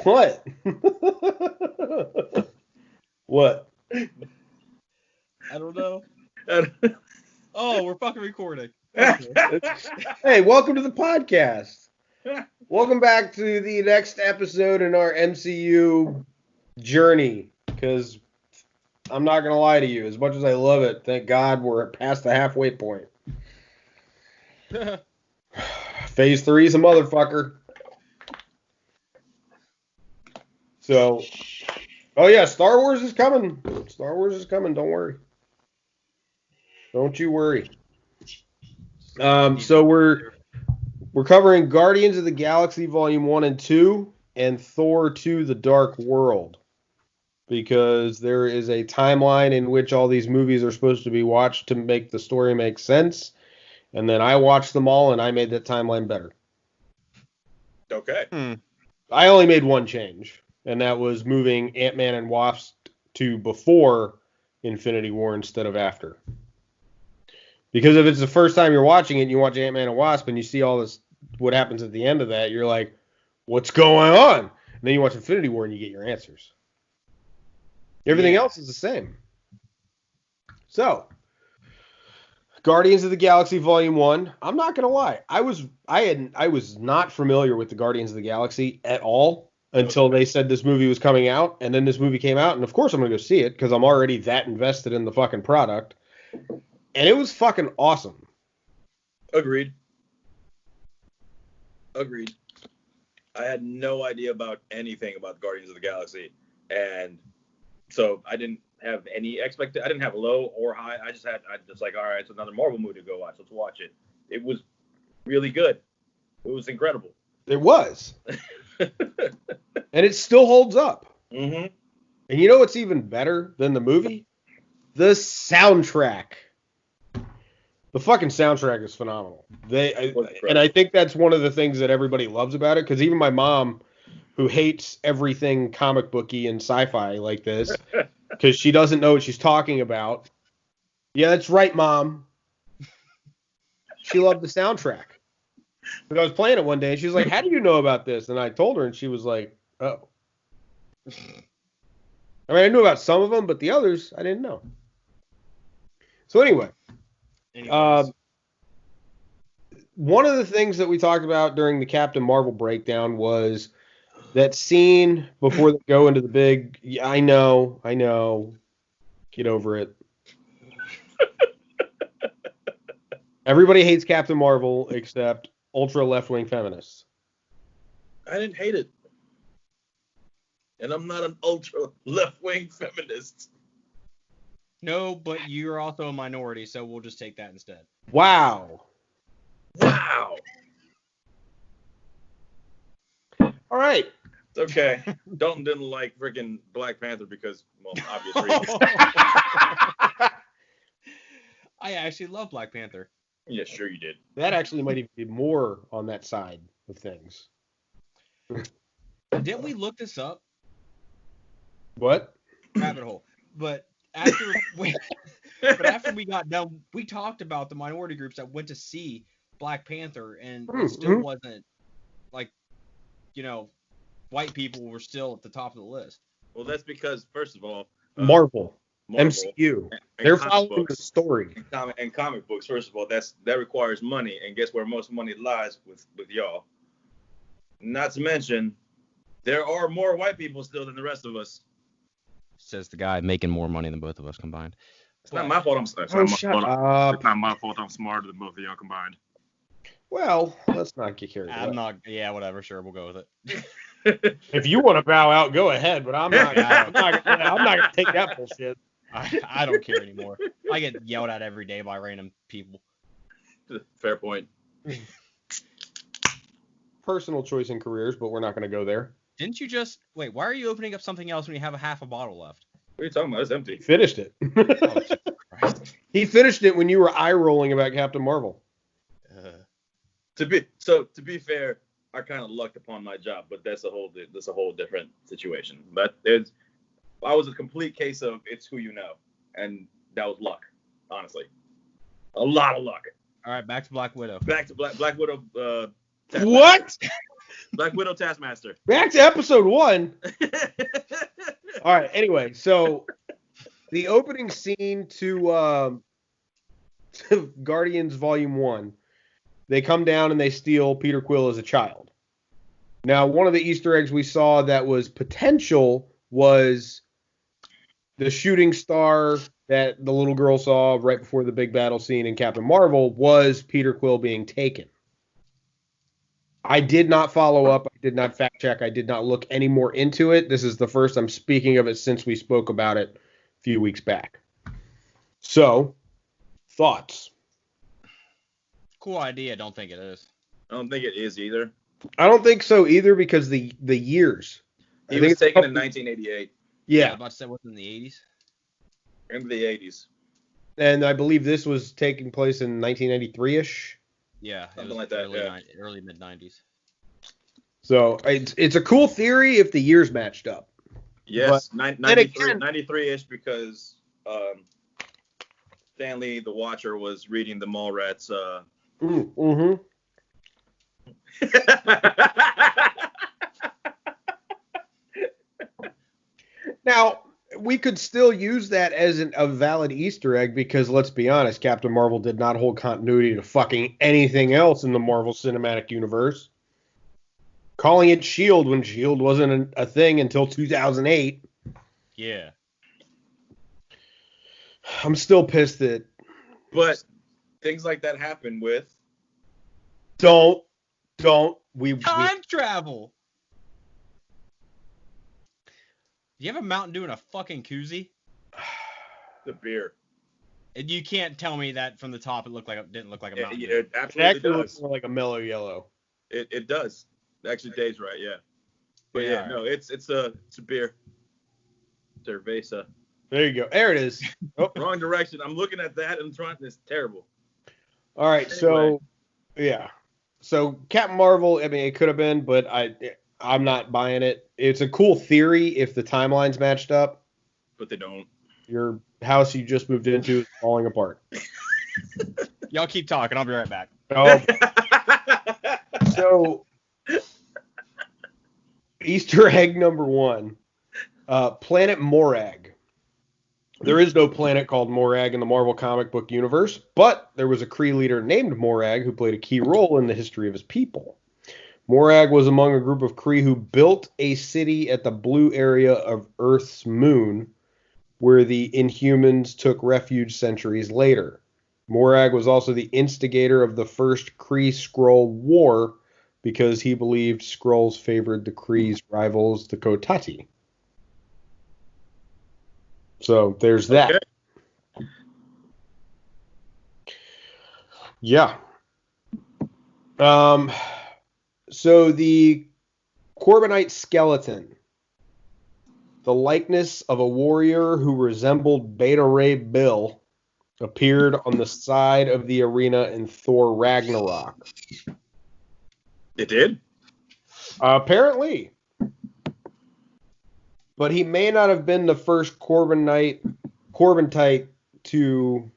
What? What? I don't know. Oh, we're fucking recording. Hey, welcome to the podcast. Welcome back to the next episode in our MCU journey. Because I'm not going to lie to you, as much as I love it, thank God we're past the halfway point. Phase 3 is a motherfucker. So, oh yeah, Star Wars is coming. Star Wars is coming. Don't worry. Don't you worry. So we're covering Guardians of the Galaxy Volume 1 and 2 and Thor 2 The Dark World. Because there is a timeline in which all these movies are supposed to be watched to make the story make sense. And then I watched them all and I made that timeline better. Okay. I only made one change. And that was moving Ant-Man and Wasp to before Infinity War instead of after. Because if it's the first time you're watching it and you watch Ant-Man and Wasp and you see all this, what happens at the end of that, you're like, what's going on? And then you watch Infinity War and you get your answers. Everything else is the same. So, Guardians of the Galaxy Volume 1, I'm not going to lie. I was not familiar with the Guardians of the Galaxy at all until they said this movie was coming out, and then this movie came out, and of course I'm going to go see it because I'm already that invested in the fucking product. And it was fucking awesome. Agreed. I had no idea about anything about Guardians of the Galaxy, and so I didn't have any expectation. I didn't have low or high. I just like, all right, it's another Marvel movie to go watch. Let's watch it. It was really good. It was incredible. It was. And it still holds up. Mm-hmm. And you know what's even better than the movie? The soundtrack. The fucking soundtrack is phenomenal. And I think that's one of the things that everybody loves about it, because even my mom, who hates everything comic booky and sci-fi like this, because she doesn't know what she's talking about. Yeah, that's right, Mom. She loved the soundtrack. But I was playing it one day, and she was like, how do you know about this? And I told her, and she was like, oh. I mean, I knew about some of them, but the others, I didn't know. So anyway. One of the things that we talked about during the Captain Marvel breakdown was that scene before they go into the big, I know, get over it. Everybody hates Captain Marvel except ultra left-wing feminists. I didn't hate it. And I'm not an ultra left-wing feminist. No, but you're also a minority, so we'll just take that instead. Wow. All right. It's okay. Dalton didn't like freaking Black Panther because, well, obvious reasons. I actually love Black Panther. Yeah, sure you did. That actually might even be more on that side of things. Didn't we look this up? What? Rabbit hole. But after we got done, we talked about the minority groups that went to see Black Panther, and it still wasn't like, white people were still at the top of the list. Well, that's because, first of all, Marvel. MCU. They're following the story. And comic books, first of all, that requires money, and guess where most money lies with y'all. Not to mention, there are more white people still than the rest of us. Says the guy making more money than both of us combined. It's not my fault. It's not my fault. I'm smarter than both of y'all combined. Well, let's not get carried away. Yeah, whatever. Sure, we'll go with it. If you want to bow out, go ahead. But I'm not gonna take that bullshit. I don't care anymore. I get yelled at every day by random people. Fair point. Personal choice in careers, but we're not going to go there. Didn't you just wait? Why are you opening up something else when you have a half a bottle left? What are you talking about? It's empty. He finished it. Oh, Christ. He finished it when you were eye rolling about Captain Marvel. To be fair, I kind of lucked upon my job, but that's a whole different situation. But I was a complete case of it's who you know, and that was luck, honestly, a lot of luck. All right, back to Black Widow. Black Widow. What? Black Widow Taskmaster. Back to episode 1. All right. Anyway, so the opening scene to Guardians Volume 1, they come down and they steal Peter Quill as a child. Now, one of the Easter eggs we saw that was potential was the shooting star that the little girl saw right before the big battle scene in Captain Marvel was Peter Quill being taken. I did not follow up. I did not fact check. I did not look any more into it. This is the first I'm speaking of it since we spoke about it a few weeks back. So, thoughts? Cool idea. Don't think it is. I don't think it is either. I don't think so either because the years. He was taken in 1988. Yeah. I was about to say, what's in the 80s? In the 80s. And I believe this was taking place in 1993-ish. Yeah, something like that. Early mid 90s. So it's a cool theory if the years matched up. Yes, 93-ish because Stanley the Watcher was reading the Mallrats. Mm-hmm. Now, we could still use that as a valid Easter egg because, let's be honest, Captain Marvel did not hold continuity to fucking anything else in the Marvel Cinematic Universe. Calling it S.H.I.E.L.D. when S.H.I.E.L.D. wasn't a thing until 2008. Yeah. I'm still pissed that... But things like that happen with... Don't. Time travel! Do you have a Mountain Dew in a fucking koozie? The beer. And you can't tell me that from the top didn't look like a Mountain Dew. It absolutely does. Looks more like a mellow yellow. It does. Actually, Dave's right, yeah. But yeah, no, it's a beer. Cerveza. There you go. There it is. Oh. Wrong direction. I'm looking at that and trying. It's terrible. All right, anyway. So yeah. So Captain Marvel, I mean, it could have been, but I'm not buying it. It's a cool theory if the timelines matched up. But they don't. Your house you just moved into is falling apart. Y'all keep talking. I'll be right back. Oh. So, Easter egg number 1. Planet Morag. There is no planet called Morag in the Marvel comic book universe, but there was a Kree leader named Morag who played a key role in the history of his people. Morag was among a group of Kree who built a city at the blue area of Earth's moon, where the Inhumans took refuge centuries later. Morag was also the instigator of the first Kree-Skrull War because he believed Skrulls favored the Kree's rivals, the Kotati. So there's that. Okay. Yeah. So the Corbinite skeleton, the likeness of a warrior who resembled Beta Ray Bill, appeared on the side of the arena in Thor Ragnarok. It did? Apparently. But he may not have been the first Corbinite to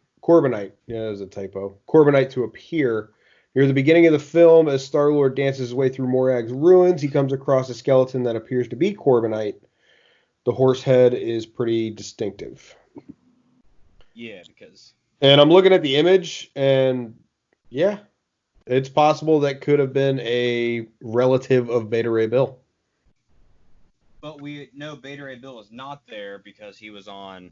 appear. Near the beginning of the film, as Star-Lord dances his way through Morag's ruins, he comes across a skeleton that appears to be Corbinite. The horse head is pretty distinctive. Yeah, because... And I'm looking at the image, and yeah, it's possible that could have been a relative of Beta Ray Bill. But we know Beta Ray Bill is not there because he was on...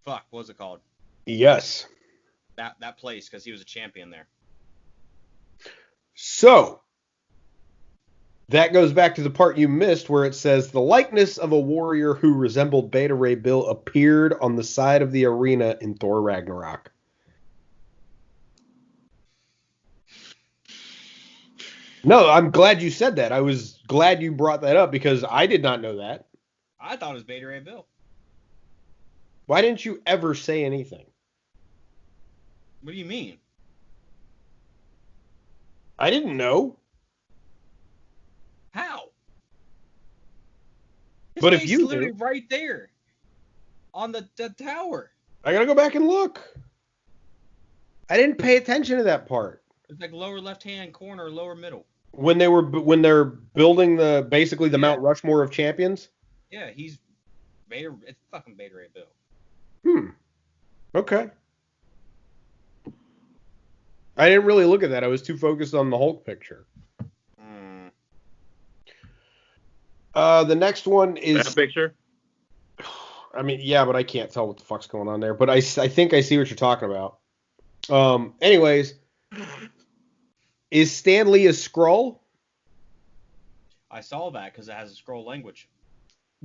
Fuck, what was it called? Yes. That place, because he was a champion there. So, that goes back to the part you missed where it says, the likeness of a warrior who resembled Beta Ray Bill appeared on the side of the arena in Thor Ragnarok. No, I'm glad you said that. I was glad you brought that up because I did not know that. I thought it was Beta Ray Bill. Why didn't you ever say anything? What do you mean? I didn't know. How? His but face if you literally do, right there on the tower. I gotta go back and look. I didn't pay attention to that part. It's like lower left-hand corner, lower middle. When they're building basically the Mount Rushmore of champions. Yeah, he's Beta. It's fucking Beta Ray Bill. Okay. I didn't really look at that. I was too focused on the Hulk picture. The next one is that picture. I mean, yeah, but I can't tell what the fuck's going on there. But I think I see what you're talking about. Anyways, is Stan Lee a Skrull? I saw that because it has a scroll language.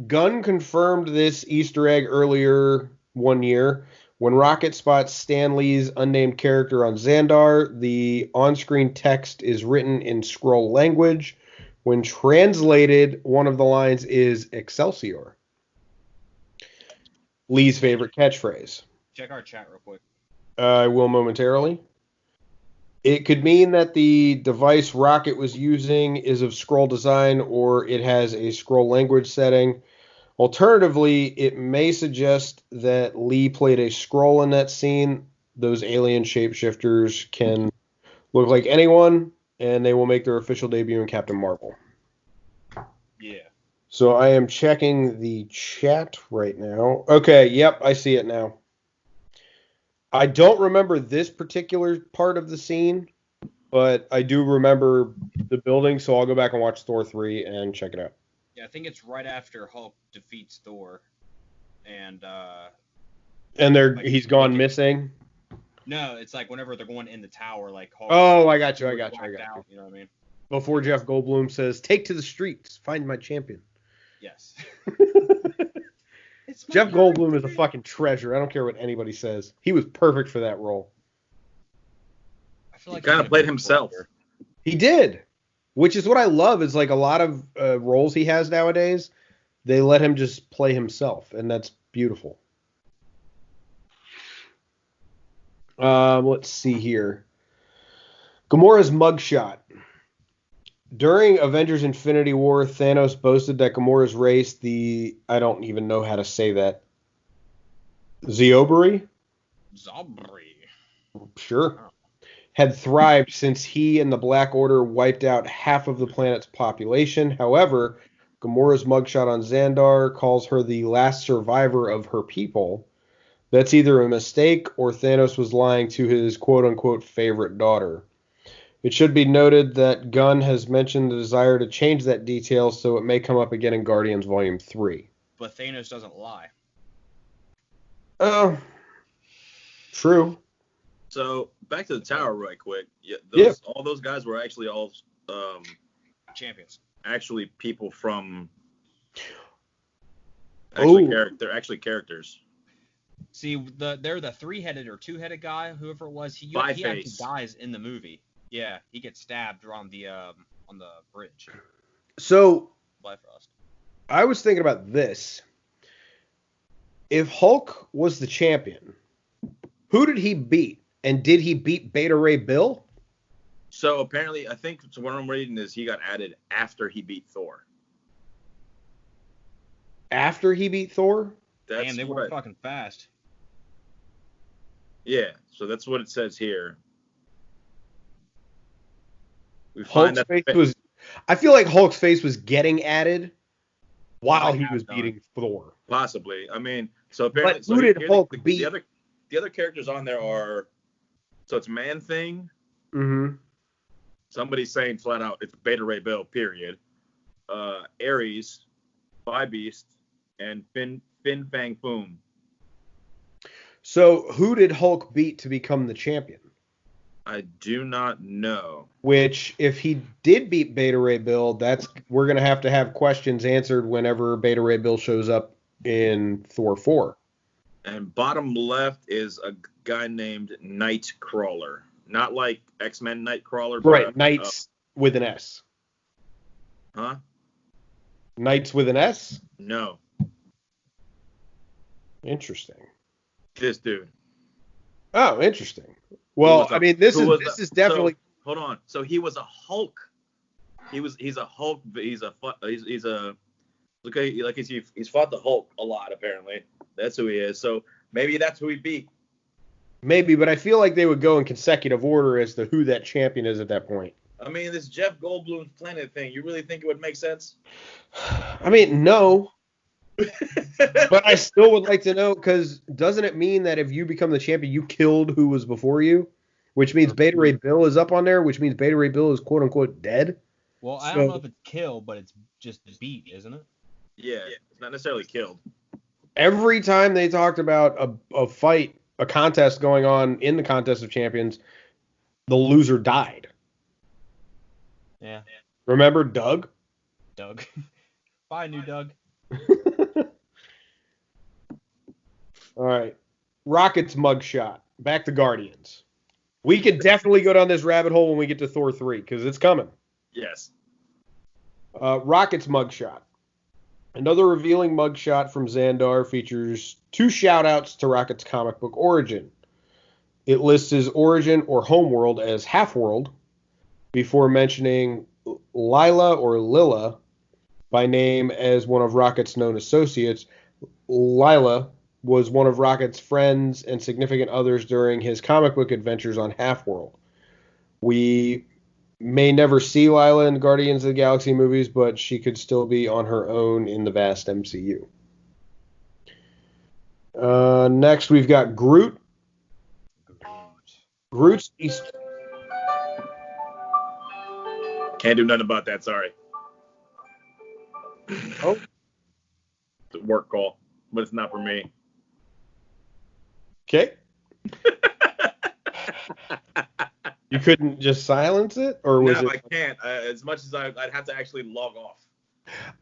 Gunn confirmed this Easter egg earlier one year. When Rocket spots Stan Lee's unnamed character on Xandar, the on-screen text is written in Skrull language. When translated, one of the lines is Excelsior. Lee's favorite catchphrase. Check our chat real quick. I will momentarily. It could mean that the device Rocket was using is of Skrull design, or it has a Skrull language setting. Alternatively, it may suggest that Lee played a Skrull in that scene. Those alien shapeshifters can look like anyone, and they will make their official debut in Captain Marvel. Yeah. So I am checking the chat right now. Okay, yep, I see it now. I don't remember this particular part of the scene, but I do remember the building, so I'll go back and watch Thor 3 and check it out. Yeah, I think it's right after Hulk defeats Thor, and he's gone missing. No, it's like whenever they're going in the tower, like Hulk. Oh, I got you. You know what I mean? Before Jeff Goldblum says, "Take to the streets, find my champion." Yes. Jeff Goldblum is a fucking treasure. I don't care what anybody says. He was perfect for that role. I feel like he kind of played himself. He did, which is what I love. Is like a lot of roles he has nowadays, they let him just play himself, and that's beautiful. Let's see here. Gamora's mugshot. During Avengers Infinity War, Thanos boasted that Gamora's race, I don't even know how to say that. Zobri? Sure. Had thrived since he and the Black Order wiped out half of the planet's population. However, Gamora's mugshot on Xandar calls her the last survivor of her people. That's either a mistake or Thanos was lying to his quote-unquote favorite daughter. It should be noted that Gunn has mentioned the desire to change that detail, so it may come up again in Guardians Volume 3. But Thanos doesn't lie. True. So, back to the tower right quick. All those guys were actually all champions. Actually people from... They're actually characters. See, they're the three-headed or two-headed guy, whoever it was. He actually dies in the movie. Yeah, he gets stabbed on the bridge. So, Bifrost. I was thinking about this. If Hulk was the champion, who did he beat? And did he beat Beta Ray Bill? So apparently, I think what I'm reading is he got added after he beat Thor. After he beat Thor? Damn, they were fucking fast. Yeah, so that's what it says here. I feel like Hulk's face was getting added while he was beating Thor. Possibly. I mean, so apparently... But who did Hulk beat? The other characters on there are... So it's Man-Thing. Mm-hmm. Somebody's saying flat out, it's Beta Ray Bill, period. Ares, Bi-Beast, and Fin Fang Foom. So who did Hulk beat to become the champion? I do not know. Which, if he did beat Beta Ray Bill, we're going to have questions answered whenever Beta Ray Bill shows up in Thor 4. And bottom left is a guy named Nightcrawler. Not like X-Men Nightcrawler. Right, Knights with an S. Huh? Knights with an S? No. Interesting. This dude. Oh, interesting. Well, I mean, this is definitely. So, hold on. So he was a Hulk. He's a Hulk. He's fought the Hulk a lot apparently. That's who he is. So maybe that's who he beat. Maybe, but I feel like they would go in consecutive order as to who that champion is at that point. I mean, this Jeff Goldblum's Planet thing, you really think it would make sense? I mean, no. But I still would like to know, because doesn't it mean that if you become the champion, you killed who was before you? Which means Beta Ray Bill is up on there, which means Beta Ray Bill is quote-unquote dead. Well, I don't know if it's kill, but it's just beat, isn't it? Yeah, it's not necessarily killed. Every time they talked about a fight, a contest going on in the Contest of Champions, the loser died. Yeah. Remember Doug? Doug. Bye, new Doug. All right. Rocket's mugshot. Back to Guardians. We could definitely go down this rabbit hole when we get to Thor 3, because it's coming. Yes. Rocket's mugshot. Another revealing mugshot from Xandar features 2 shout-outs to Rocket's comic book origin. It lists his origin or homeworld as Half-World, before mentioning Lila or Lila by name as one of Rocket's known associates. Lila was one of Rocket's friends and significant others during his comic book adventures on Half-World. We may never see Lila in Guardians of the Galaxy movies, but she could still be on her own in the vast MCU. Next, we've got Groot. Groot's Easter... Can't do nothing about that, sorry. Oh. It's a work call, but it's not for me. Okay. You couldn't just silence it? Or was No, it... I can't. As much as I'd have to actually log off.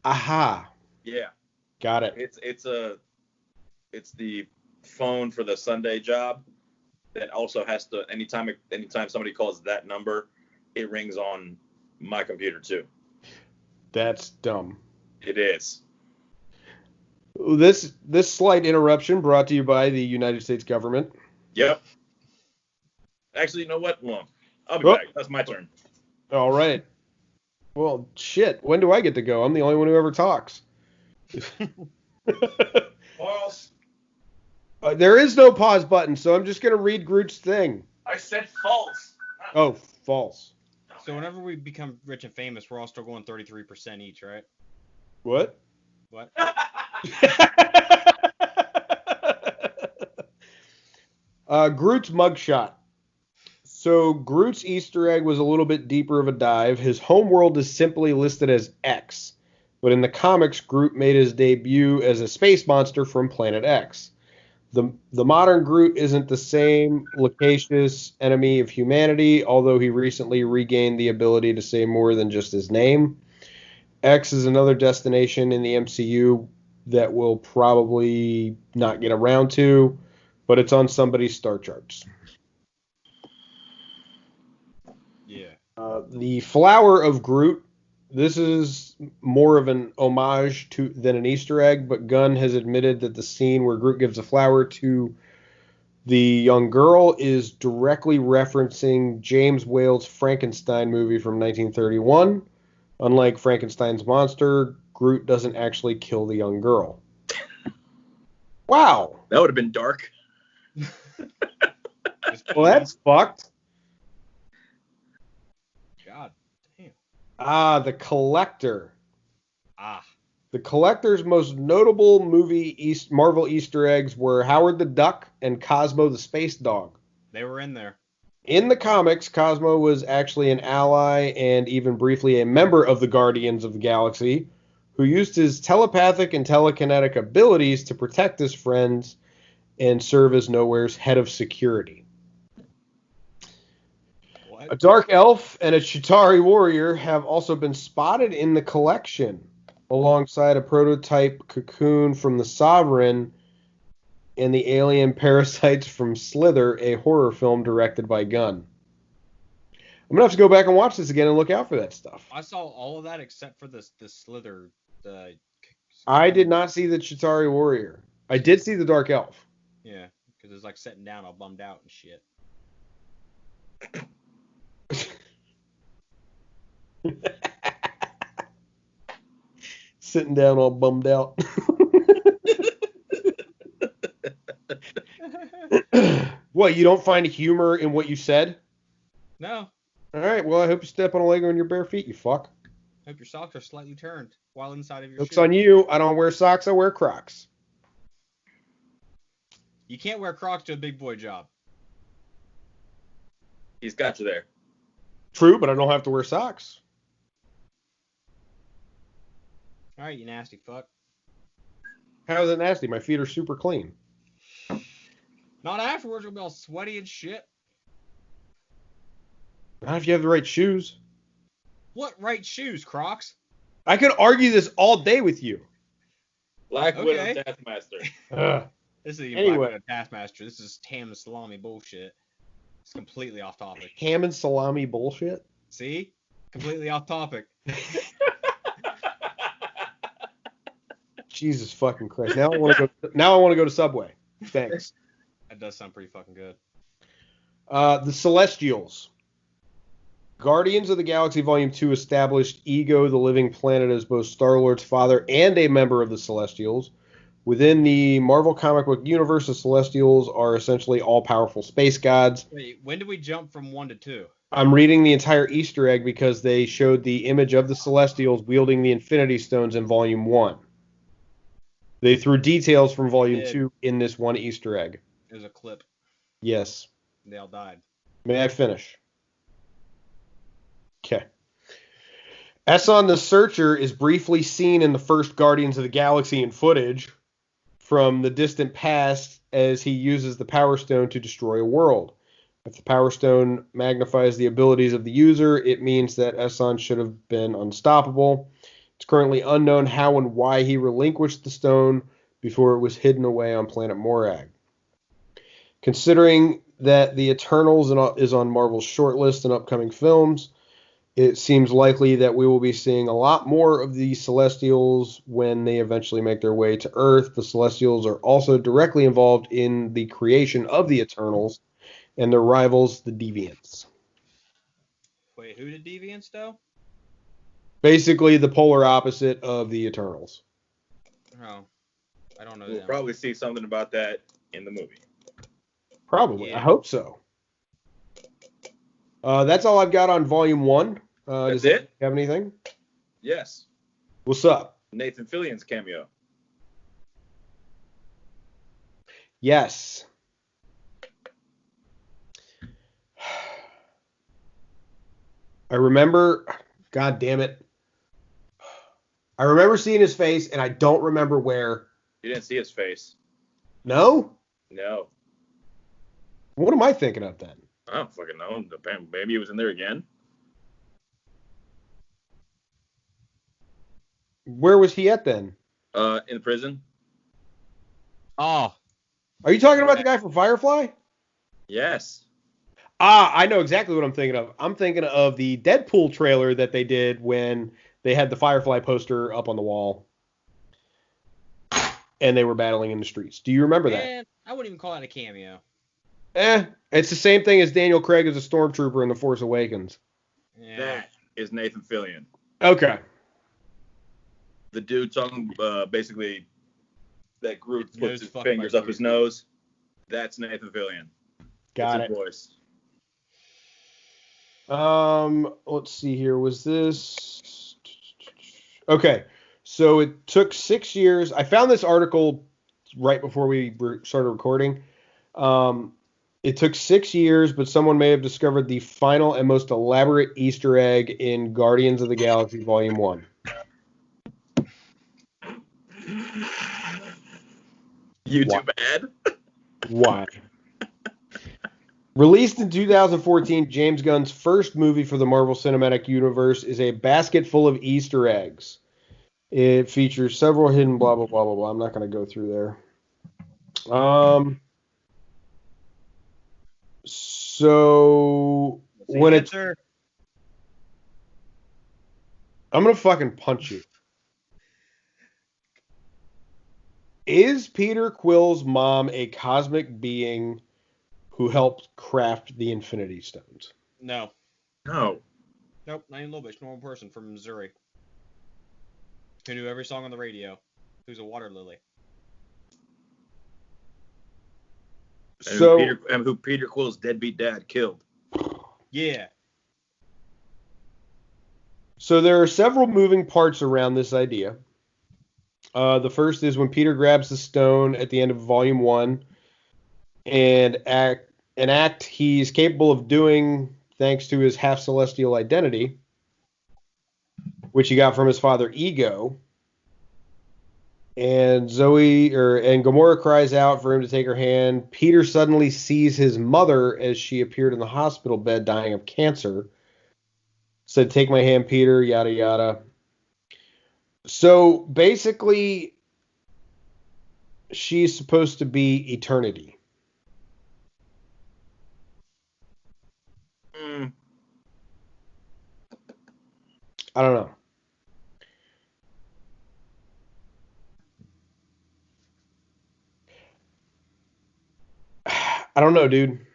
Aha. Yeah. Got it. It's the phone for the Sunday job that also has to, anytime somebody calls that number, it rings on my computer too. That's dumb. It is. This slight interruption brought to you by the United States government. Yep. Actually, you know what? Well, I'll be back. That's my turn. All right. Well, shit. When do I get to go? I'm the only one who ever talks. Pause. There is no pause button, so I'm just going to read Groot's thing. I said false. Oh, false. So whenever we become rich and famous, we're all still going 33% each, right? What? What? Groot's mugshot. So Groot's Easter egg was a little bit deeper of a dive. His homeworld is simply listed as X, but in the comics, Groot made his debut as a space monster from Planet X. The modern Groot isn't the same loquacious enemy of humanity, although he recently regained the ability to say more than just his name. X is another destination in the MCU that we'll probably not get around to, but it's on somebody's star charts. Yeah. The flower of Groot. This is more of an homage than an Easter egg, but Gunn has admitted that the scene where Groot gives a flower to the young girl is directly referencing James Whale's Frankenstein movie from 1931. Unlike Frankenstein's monster, Groot doesn't actually kill the young girl. Wow. That would have been dark. Well, that's fucked. God damn. The Collector. Ah. The Collector's most notable Marvel Easter eggs were Howard the Duck and Cosmo the Space Dog. They were in there. In the comics, Cosmo was actually an ally and even briefly a member of the Guardians of the Galaxy, who used his telepathic and telekinetic abilities to protect his friends and serve as Nowhere's head of security. What? A Dark Elf and a Chitauri Warrior have also been spotted in the collection, alongside a prototype cocoon from the Sovereign and the alien parasites from Slither, a horror film directed by Gunn. I'm going to have to go back and watch this again and look out for that stuff. I saw all of that except for the Slither. I did not see the Chitauri Warrior. I did see the Dark Elf. Yeah, because it's like sitting down all bummed out and shit. Sitting down all bummed out. What, you don't find humor in what you said? No. All right, well, I hope you step on a Lego on your bare feet, you fuck. Hope your socks are slightly turned while inside of your Joke's shoe. on you. I don't wear socks, I wear Crocs. You can't wear Crocs to a big boy job. He's got you there. True, but I don't have to wear socks. All right, you nasty fuck. How is it nasty? My feet are super clean. Not afterwards, we'll be all sweaty and shit. Not if you have the right shoes. What right shoes, Crocs? I could argue this all day with you. Black Okay. Widow Taskmaster. This isn't even Anyway. Black Widow Taskmaster. This is ham and salami bullshit. It's completely off topic. Ham and salami bullshit. See? Completely off topic. Jesus fucking Christ! Now I want to go. Now I want to go to Subway. Thanks. That does sound pretty fucking good. The Celestials. Guardians of the Galaxy Volume 2 established Ego, the living planet, as both Star-Lord's father and a member of the Celestials. Within the Marvel comic book universe, the Celestials are essentially all-powerful space gods. Wait, when did we jump from 1 to 2? I'm reading the entire Easter egg because they showed the image of the Celestials wielding the Infinity Stones in Volume 1. They threw details from Volume 2 in this one Easter egg. There's a clip. Yes. They all died. May I finish? Okay. Esson the Searcher is briefly seen in the first Guardians of the Galaxy in footage from the distant past as he uses the Power Stone to destroy a world. If the Power Stone magnifies the abilities of the user, it means that Esson should have been unstoppable. It's currently unknown how and why he relinquished the stone before it was hidden away on planet Morag. Considering that the Eternals is on Marvel's shortlist in upcoming films, it seems likely that we will be seeing a lot more of the Celestials when they eventually make their way to Earth. The Celestials are also directly involved in the creation of the Eternals and their rivals, the Deviants. Wait, who did Deviants though? Basically the polar opposite of the Eternals. Oh, I don't know. We'll them. probably see something about that in the movie. Probably. Yeah. I hope so. That's all I've got on Volume 1. That's does it? Have anything? Yes. What's up? Nathan Fillion's cameo. Yes. I remember, God damn it. I remember seeing his face, and I don't remember where. You didn't see his face. No? No. What am I thinking of then? I don't fucking know. Maybe he was in there again. Where was he at then? In prison. Oh, Are you talking about the guy from Firefly? Yes. I know exactly what I'm thinking of. I'm thinking of the Deadpool trailer that they did when they had the Firefly poster up on the wall. And they were battling in the streets. Do you remember that? man, I wouldn't even call that a cameo. It's the same thing as Daniel Craig as a stormtrooper in The Force Awakens. Yeah. That is Nathan Fillion. Okay. The dude talking basically that Groot His puts nose his fucked fingers by up his Groot. nose. That's Nathan Fillion. Got That's it. his voice. Let's see here. Was this... Okay. So it took 6 years. I found this article right before we started recording. It took 6 years, but someone may have discovered the final and most elaborate Easter egg in Guardians of the Galaxy Volume 1. You Why? too bad? Why? Released in 2014, James Gunn's first movie for the Marvel Cinematic Universe is a basket full of Easter eggs. It features several hidden blah, blah, blah, blah, blah. I'm not going to go through there. So What's the when answer? I'm going to fucking punch you. Is Peter Quill's mom a cosmic being who helped craft the Infinity Stones? No. No. Nope, not even a little bit. She's a normal person from Missouri. Who knew every song on the radio. Who's a water lily. So who Peter Quill's deadbeat dad killed. Yeah. So there are several moving parts around this idea. The first is when Peter grabs the stone at the end of Volume 1 and an act he's capable of doing thanks to his half-celestial identity, which he got from his father Ego. And Gamora cries out for him to take her hand. Peter suddenly sees his mother as she appeared in the hospital bed dying of cancer. Said, "Take my hand, Peter," yada, yada. So basically, she's supposed to be eternity. I don't know. I don't know, dude.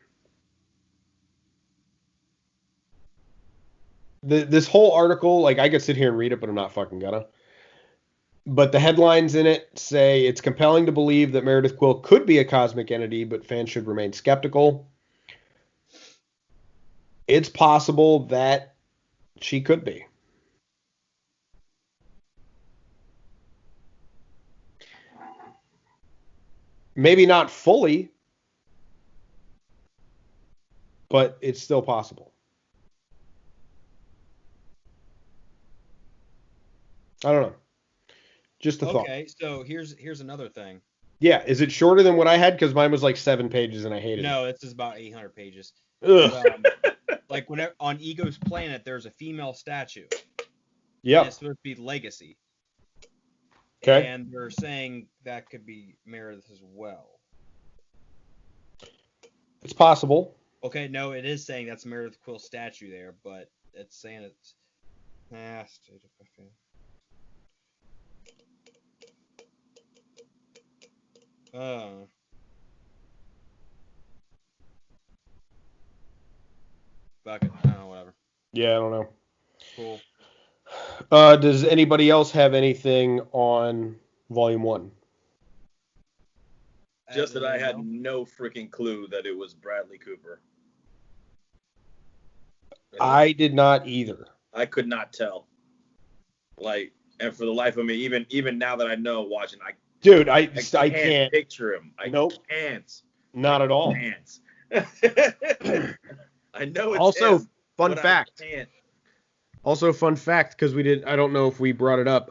This whole article, like, I could sit here and read it, but I'm not fucking gonna. But the headlines in it say it's compelling to believe that Meredith Quill could be a cosmic entity, but fans should remain skeptical. It's possible that she could be. Maybe not fully, but it's still possible. I don't know. Just a thought. Okay, so here's another thing. Yeah, is it shorter than what I had? Because mine was like 7 pages and I hated it. No, this is about 800 pages. Ugh. Like whenever on Ego's planet, there's a female statue. Yep. It's supposed to be Legacy. Okay. And they're saying that could be Meredith as well. It's possible. Okay, no, it is saying that's Meredith Quill's statue there, but it's saying it's. State of affairs. Fuck it. Whatever. Yeah, I don't know. Cool. Does anybody else have anything on Volume 1? Just that I had no freaking clue that it was Bradley Cooper. I did not either. I could not tell. Like, and for the life of me, even now that I know watching, I can't picture him. Nope. Can't. Not at all. Can't. I know it's also him, fun fact. Also fun fact, because I don't know if we brought it up.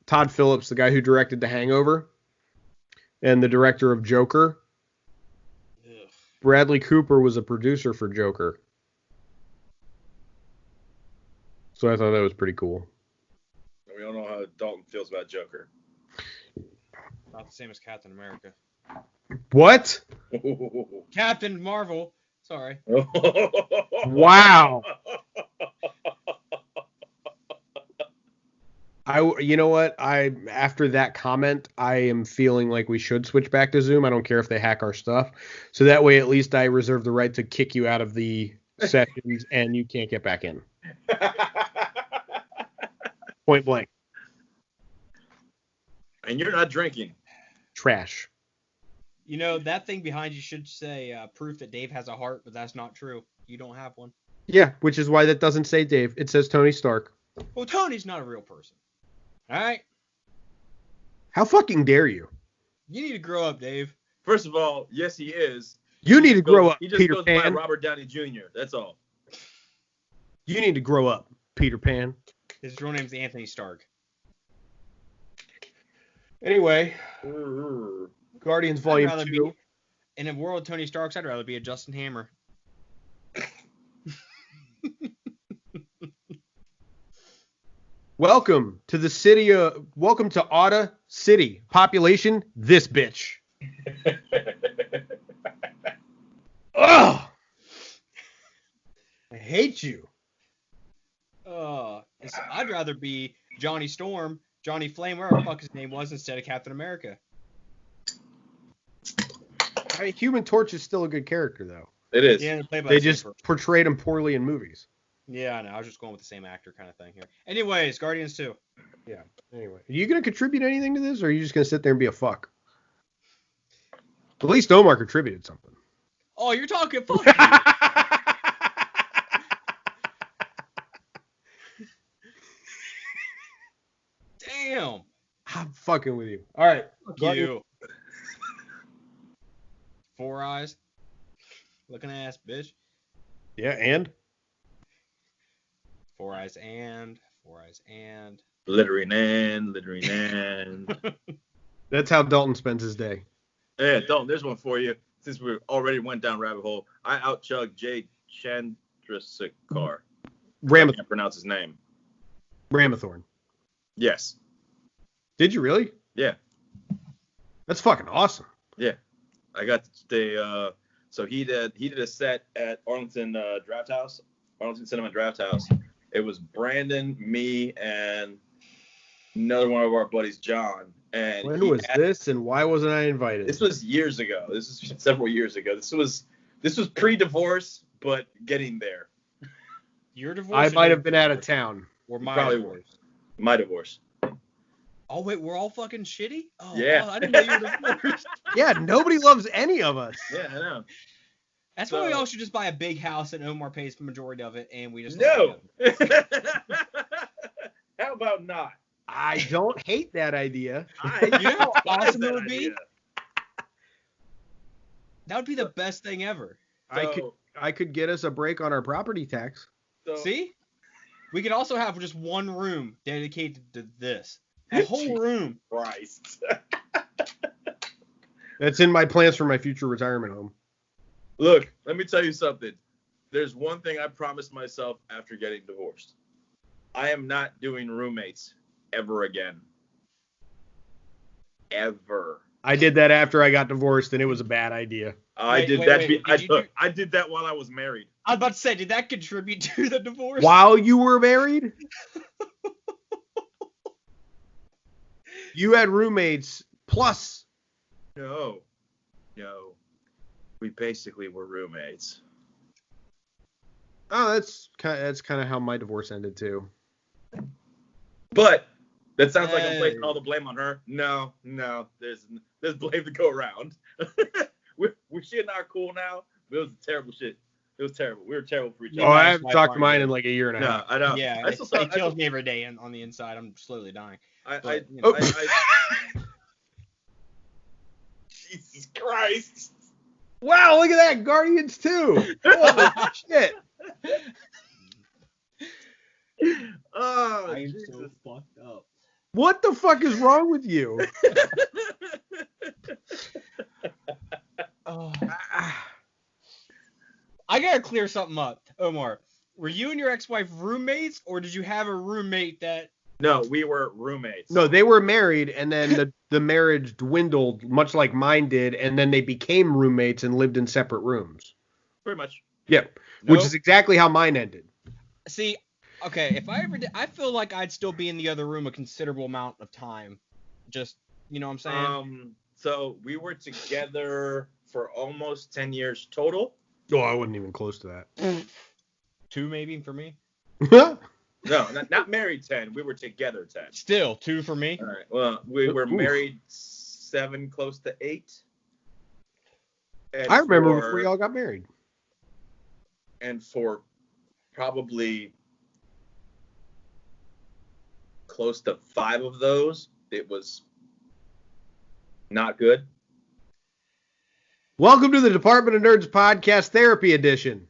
Todd Phillips, the guy who directed The Hangover and the director of Joker. Ugh. Bradley Cooper was a producer for Joker. So I thought that was pretty cool. We don't know how Dalton feels about Joker. Not the same as Captain America. What? Captain Marvel. Sorry. Wow. You know what? After that comment, I am feeling like we should switch back to Zoom. I don't care if they hack our stuff. So that way, at least I reserve the right to kick you out of the sessions and you can't get back in. Point blank. And you're not drinking. Trash. You know, that thing behind you should say proof that Dave has a heart, but that's not true. You don't have one. Yeah, which is why that doesn't say Dave. It says Tony Stark. Well, Tony's not a real person. All right? How fucking dare you? You need to grow up, Dave. First of all, yes, he is. You need to grow up, He just Peter goes Pan. by Robert Downey Jr. That's all. You need to grow up, Peter Pan. His real name's Anthony Stark. Anyway, Guardians Volume 2. In a world of Tony Starks, I'd rather be a Justin Hammer. Welcome to the city. Welcome to Otta City. Population, this bitch. Ugh! I hate you. I'd rather be Johnny Storm, Johnny Flame, whatever the fuck his name was, instead of Captain America. I mean, Human Torch is still a good character, though. It is. Yeah, they just portrayed him poorly in movies. Yeah, I know. I was just going with the same actor kind of thing here. Anyways, Guardians 2. Yeah. Anyway, are you going to contribute anything to this, or are you just going to sit there and be a fuck? At least Omar contributed something. Oh, you're talking fuck you. Damn. I'm fucking with you. All right. Fuck you. 4 eyes. Looking ass, bitch. Yeah, and? 4 eyes and. 4 eyes and. Littering and. That's how Dalton spends his day. Yeah, Dalton, there's one for you. Since we already went down rabbit hole, I outchugged Jay Chandrasekhar. I can't pronounce his name. Ramathorn. Yes. Did you really? Yeah. That's fucking awesome. Yeah. I got to stay. So he did a set at Arlington Cinema Draft House. It was Brandon, me, and another one of our buddies, John. And when was this, and why wasn't I invited? This was years ago. This was several years ago. This was pre-divorce, but getting there. Your divorce? I might have been out of town. Or my Probably divorce. My divorce. Oh wait, we're all fucking shitty? Oh, yeah. Oh, I didn't know you were divorced. Yeah, nobody loves any of us. Yeah, I know. That's why we all should just buy a big house and Omar pays the majority of it, and we just No. How about not? I don't hate that idea. You know how awesome it would be? That would be the best thing ever. I could get us a break on our property tax. See? We could also have just one room dedicated to this. A whole room. Christ. That's in my plans for my future retirement home. Look, let me tell you something. There's one thing I promised myself after getting divorced. I am not doing roommates ever again. Ever. I did that after I got divorced, and it was a bad idea. I did that while I was married. I was about to say, did that contribute to the divorce? While you were married? You had roommates plus. No. We basically were roommates. Oh, that's kind of how my divorce ended too. But that sounds like I'm placing all the blame on her. No. There's blame to go around. She and I are cool now. But it was terrible shit. It was terrible. We were terrible for each other. Oh, I haven't talked to mine in like a year and a half. No, I know. Yeah, it kills me every day on the inside. I'm slowly dying. Jesus Christ. Wow, look at that. Guardians 2. Holy shit. Oh, I am Jesus. so fucked up. What the fuck is wrong with you? Oh. I gotta clear something up, Omar. Were you and your ex-wife roommates, or did you have a roommate that... No, we were roommates. No, they were married, and then the marriage dwindled, much like mine did, and then they became roommates and lived in separate rooms. Pretty much. Yep, which is exactly how mine ended. See, okay, if I ever did, I feel like I'd still be in the other room a considerable amount of time. Just, you know what I'm saying? So we were together for almost 10 years total. Oh, I wasn't even close to that. 2 maybe for me. No, not married 10. We were together 10. Still 2 for me. All right. Well, we were married 7, close to 8. And I remember before y'all got married. And for probably close to 5 of those, it was not good. Welcome to the Department of Nerds Podcast Therapy Edition.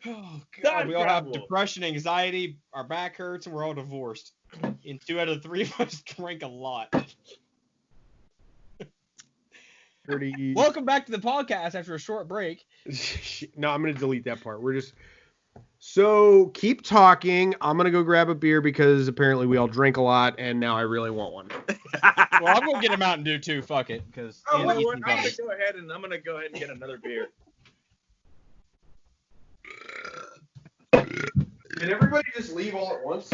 Oh, God. We all have depression, anxiety, our back hurts, and we're all divorced. And 2 out of the 3 of us drink a lot. Welcome back to the podcast after a short break. No, I'm going to delete that part. So keep talking. I'm going to go grab a beer because apparently we all drink a lot, and now I really want one. Well, I'm going to get a Mountain Dew too. Fuck it. I'm going to go ahead and get another beer. Did everybody just leave all at once?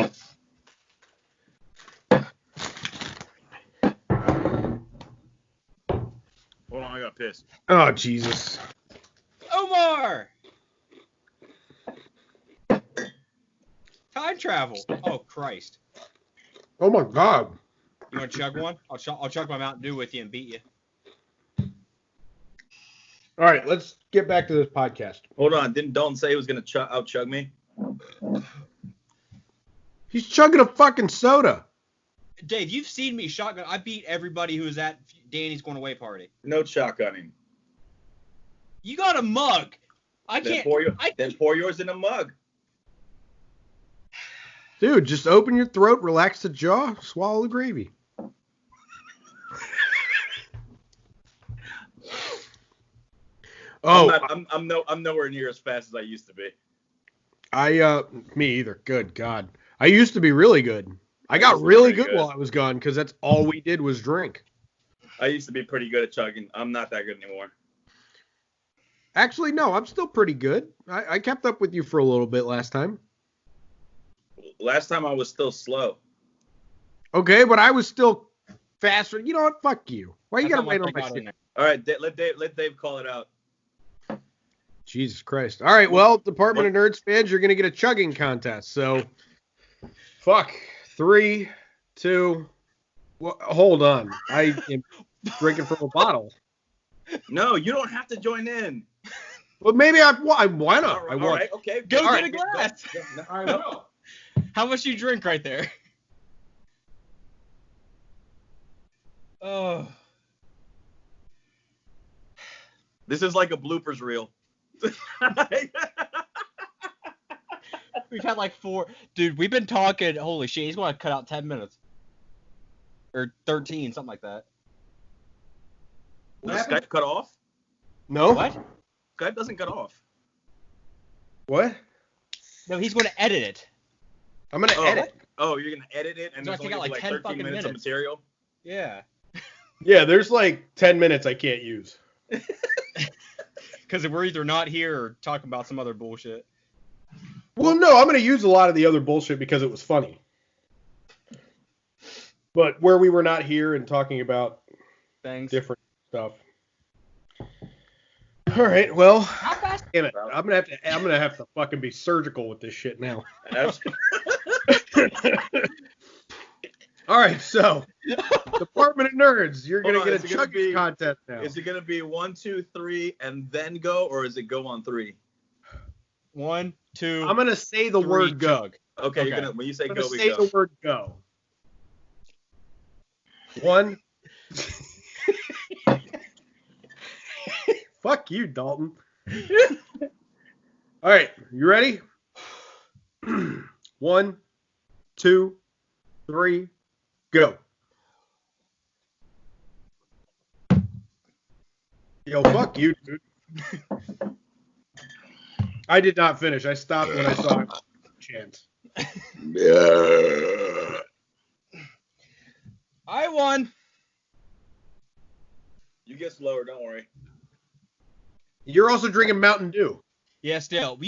Hold on, I got pissed. Oh, Jesus. Omar! Time travel. Oh, Christ. Oh, my God. You want to chug one? I'll chug my Mountain Dew with you and beat you. All right, let's get back to this podcast. Hold on. Didn't Dalton say he was going to out-chug me? He's chugging a fucking soda. Dave, you've seen me shotgun. I beat everybody who was at Danny's going away party. No shotgunning. You got a mug. I Then can't. pour yours in a mug. Dude, just open your throat, relax the jaw, swallow the gravy. Oh, I'm nowhere near as fast as I used to be. Me either. Good God. I used to be really good. I got really good while I was gone because that's all we did was drink. I used to be pretty good at chugging. I'm not that good anymore. Actually, no, I'm still pretty good. I kept up with you for a little bit last time. Last time I was still slow. Okay, but I was still faster. You know what? Fuck you. Why you gotta wait on my shit? All right, let Dave call it out. Jesus Christ. All right, well, Department of Nerds fans, you're gonna get a chugging contest. So, fuck. 3, 2. Hold on. I am drinking from a bottle. No, you don't have to join in. But maybe why not? All right, okay. Go get a glass. All right, no. How much you drink right there? Oh. This is like a bloopers reel. We've had like 4. Dude, we've been talking. Holy shit, he's going to cut out 10 minutes. Or 13, something like that. Does Skype cut off? No. What? Skype doesn't cut off. What? No, he's going to edit it. I'm going to edit. Oh, you're going to edit it? And So I there's take only out like 13 10 fucking minutes of minutes. material? Yeah. Yeah, there's like 10 minutes I can't use. Because we're either not here or talking about some other bullshit. Well, no, I'm going to use a lot of the other bullshit because it was funny. But where we were not here and talking about Things. different stuff. All right, well, How fast? damn it, I'm gonna have to fucking be surgical with this shit now. All right, so Department of Nerds, you're gonna get a chugging contest now. Is it gonna be 1, 2, 3, and then go, or is it go on 3? 1, 2. I'm gonna say the 3, word go. chug. Okay, you're gonna when you say I'm go, gonna we say go. the word go. 1. Fuck you, Dalton. All right, you ready? 1, 2, 3, go. Yo, fuck you, dude. I did not finish. I stopped when I saw a chance. I won. You get slower, don't worry. You're also drinking Mountain Dew. Yeah, still.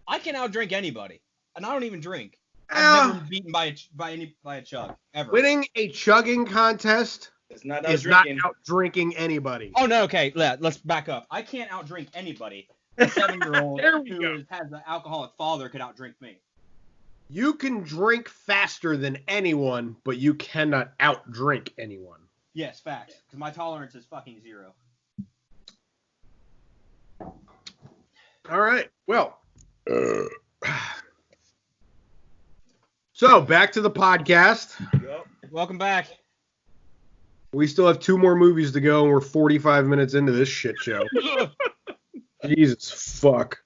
I can outdrink anybody. And I don't even drink. I've never been beaten by a chug. Ever. Winning a chugging contest It's not is not out drinking anybody. Oh, no, okay. Let's back up. I can't outdrink anybody. A 7-year-old who has an alcoholic father could outdrink me. You can drink faster than anyone, but you cannot outdrink anyone. Yes, facts. Because my tolerance is fucking 0. All right. Well. So, back to the podcast. Yep. Welcome back. We still have 2 more movies to go, and we're 45 minutes into this shit show. Jesus fuck.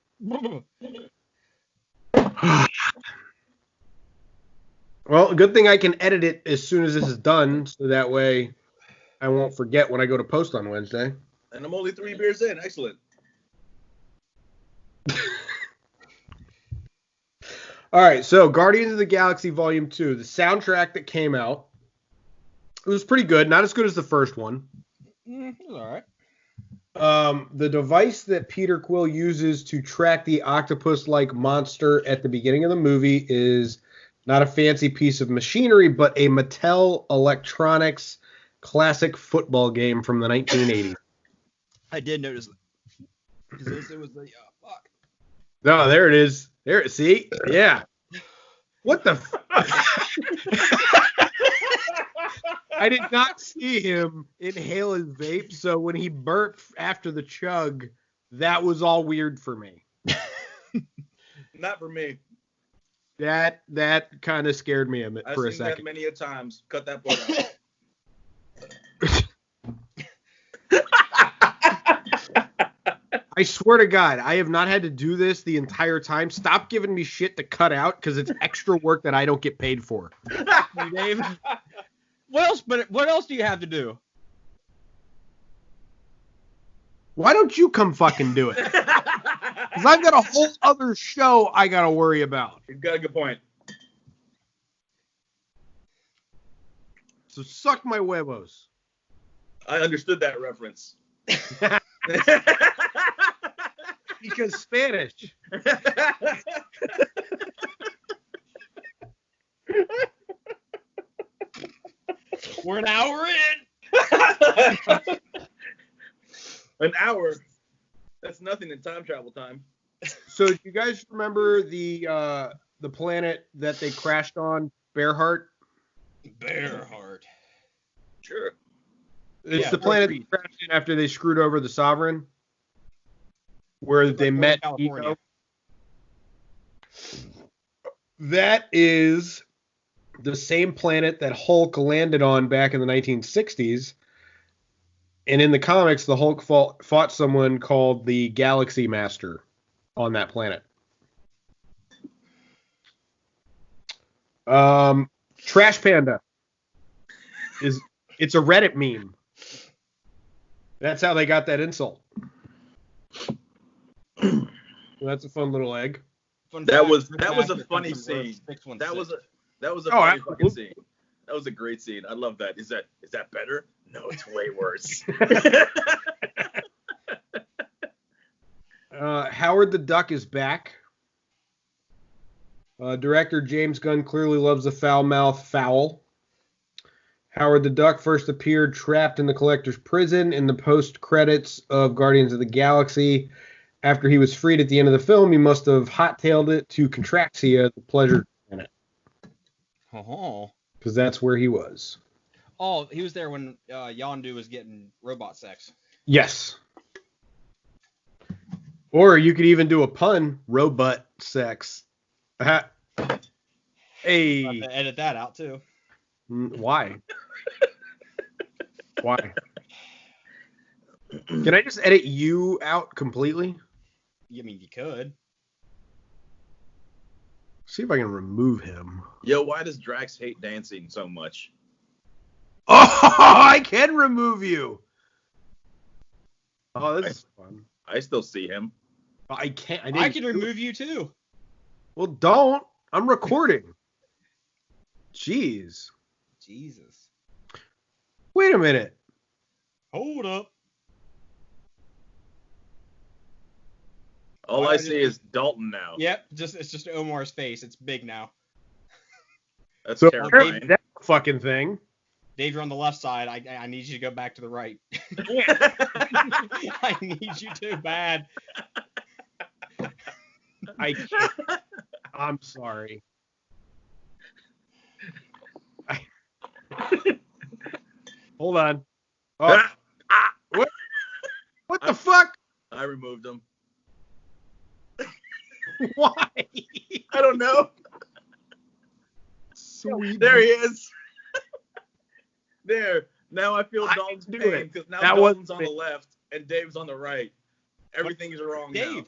Well, good thing I can edit it as soon as this is done, so that way I won't forget when I go to post on Wednesday. And I'm only 3 beers in. Excellent. All right, so Guardians of the Galaxy Volume 2, the soundtrack that came out, it was pretty good. Not as good as the first one. It was all right. The device that Peter Quill uses to track the octopus-like monster at the beginning of the movie is not a fancy piece of machinery, but a Mattel Electronics classic football game from the 1980s. I did notice because it was the fuck. No, there it is. There, see? Yeah. What the? I did not see him inhale his vape, so when he burped after the chug, that was all weird for me. Not for me. That kind of scared me for a I've seen second. that many a times. Cut that part out. I swear to God, I have not had to do this the entire time. Stop giving me shit to cut out because it's extra work that I don't get paid for. Dave, what else do you have to do? Why don't you come fucking do it? Because I've got a whole other show I got to worry about. You've got a good point. So suck my huevos. I understood that reference. Because Spanish. We're an hour in. An hour? That's nothing in time travel time. So do you guys remember the planet that they crashed on, Bearheart? Bearheart. Sure. It's the planet that crashed in after they screwed over the Sovereign, where they met California. Ego. That is the same planet that Hulk landed on back in the 1960s. And in the comics, the Hulk fought someone called the Galaxy Master on that planet. Trash Panda. It's a Reddit meme. That's how they got that insult. Well, that's a fun little egg. That was a funny scene. That was a funny fucking scene. That was a great scene. I love that. Is that better? No, it's way worse. Howard the Duck is back. Director James Gunn clearly loves the foul-mouthed fowl. Howard the Duck first appeared trapped in the Collector's prison in the post-credits of Guardians of the Galaxy. After he was freed at the end of the film, he must have hot-tailed it to Contraxia, the pleasure planet. Oh. Because that's where he was. Oh, he was there when Yondu was getting robot sex. Yes. Or you could even do a pun, robot sex. Hey. I'll have to edit that out, too. Why? Why? Can I just edit you out completely? I mean, you could. See if I can remove him. Yo, why does Drax hate dancing so much? Oh, I can remove you. Oh, this is fun. I still see him. I can't. I can remove you too. Well, don't. I'm recording. Jeez. Jesus. Wait a minute. Hold up. All I see is Dalton now. Yep, it's just Omar's face. It's big now. That's So terrifying. that's a fucking thing. Dave, you're on the left side. I need you to go back to the right. I need you to bad. I can't. I'm sorry. Hold on. Oh. What the fuck? I removed him. Why? I don't know. Sweet. There he is. There. Now I feel Dalton's pain because now Dalton's on the left and Dave's on the right. Everything is wrong Dave.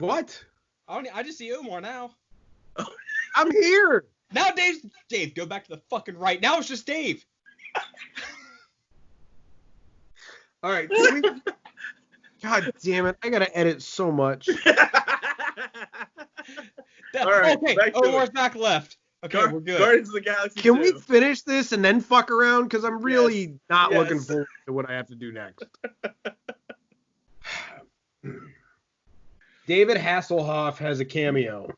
now. What? I just see Omar now. I'm here. Now Dave, go back to the fucking right. Now it's just Dave. All right. God damn it. I got to edit so much. All right, okay, back to Omar's back left. Okay, we're good. Guardians of the Galaxy Can 2. we finish this and then fuck around? Because I'm really not looking forward to what I have to do next. David Hasselhoff has a cameo.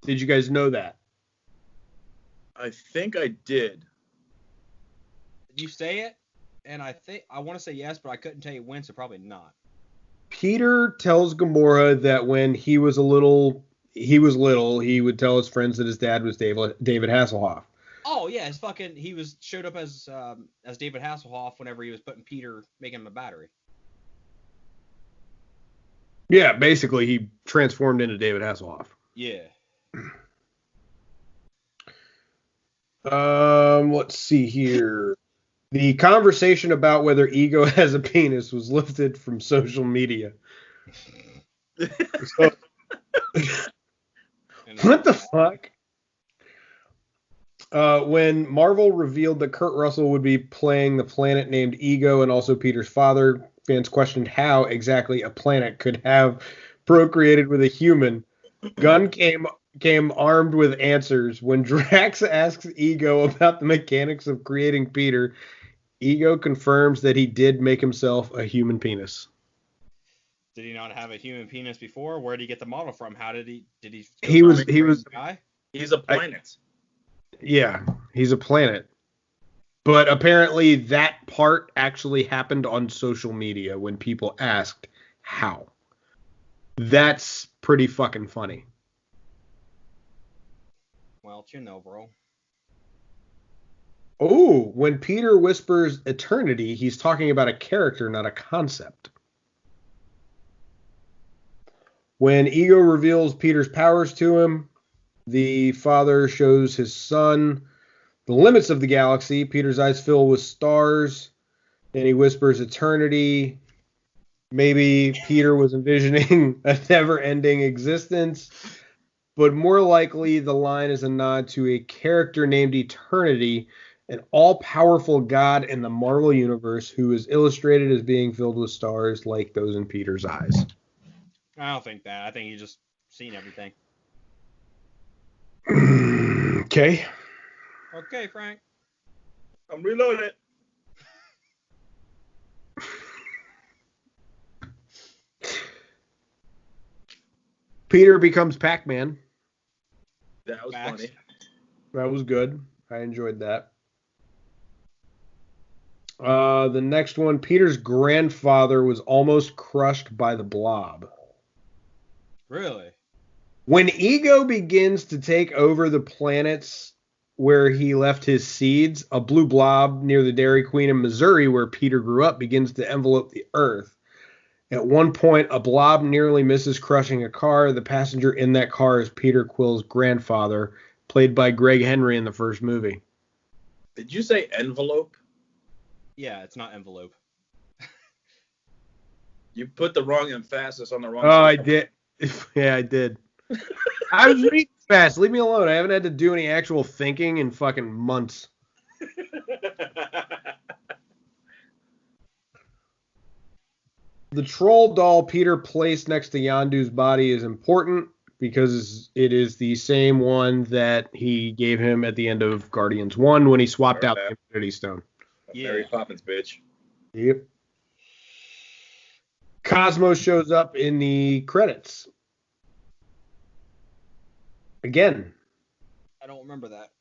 Did you guys know that? I think I did. Did you say it? And I want to say yes, but I couldn't tell you when, so probably not. Peter tells Gamora that when he was a little he was little, he would tell his friends that his dad was David Hasselhoff. Oh yeah, he showed up as David Hasselhoff whenever he was putting Peter, making him a battery. Yeah, basically he transformed into David Hasselhoff. Yeah. Let's see here. The conversation about whether Ego has a penis was lifted from social media. So, what the fuck? When Marvel revealed that Kurt Russell would be playing the planet named Ego and also Peter's father, fans questioned how exactly a planet could have procreated with a human. Gunn came armed with answers. When Drax asks Ego about the mechanics of creating Peter, Ego confirms that he did make himself a human penis. Did he not have a human penis before? Where did he get the model from? How did he? He was guy? He's a planet. Yeah, he's a planet. But apparently that part actually happened on social media when people asked how. That's pretty fucking funny. Well, bro. Oh, when Peter whispers eternity, he's talking about a character, not a concept. When Ego reveals Peter's powers to him, the father shows his son the limits of the galaxy. Peter's eyes fill with stars, and he whispers eternity. Maybe Peter was envisioning a never-ending existence, but more likely the line is a nod to a character named Eternity, an all-powerful god in the Marvel Universe who is illustrated as being filled with stars like those in Peter's eyes. I don't think that. I think you just seen everything. Okay. Okay, Frank. I'm reloading. Peter becomes Pac-Man. That was funny. That was good. I enjoyed that. The next one, Peter's grandfather was almost crushed by the blob. Really? When Ego begins to take over the planets where he left his seeds, a blue blob near the Dairy Queen in Missouri, where Peter grew up, begins to envelope the Earth. At one point, a blob nearly misses crushing a car. The passenger in that car is Peter Quill's grandfather, played by Greg Henry in the first movie. Did you say envelope? Yeah, it's not envelope. You put the wrong emphasis on the wrong. Oh, I did. Yeah, I did. I was reading fast. Leave me alone. I haven't had to do any actual thinking in fucking months. The troll doll Peter placed next to Yondu's body is important because it is the same one that he gave him at the end of Guardians 1 when he swapped out the Infinity Stone. Yeah. Mary Poppins, bitch. Yep. Cosmos shows up in the credits. Again. I don't remember that.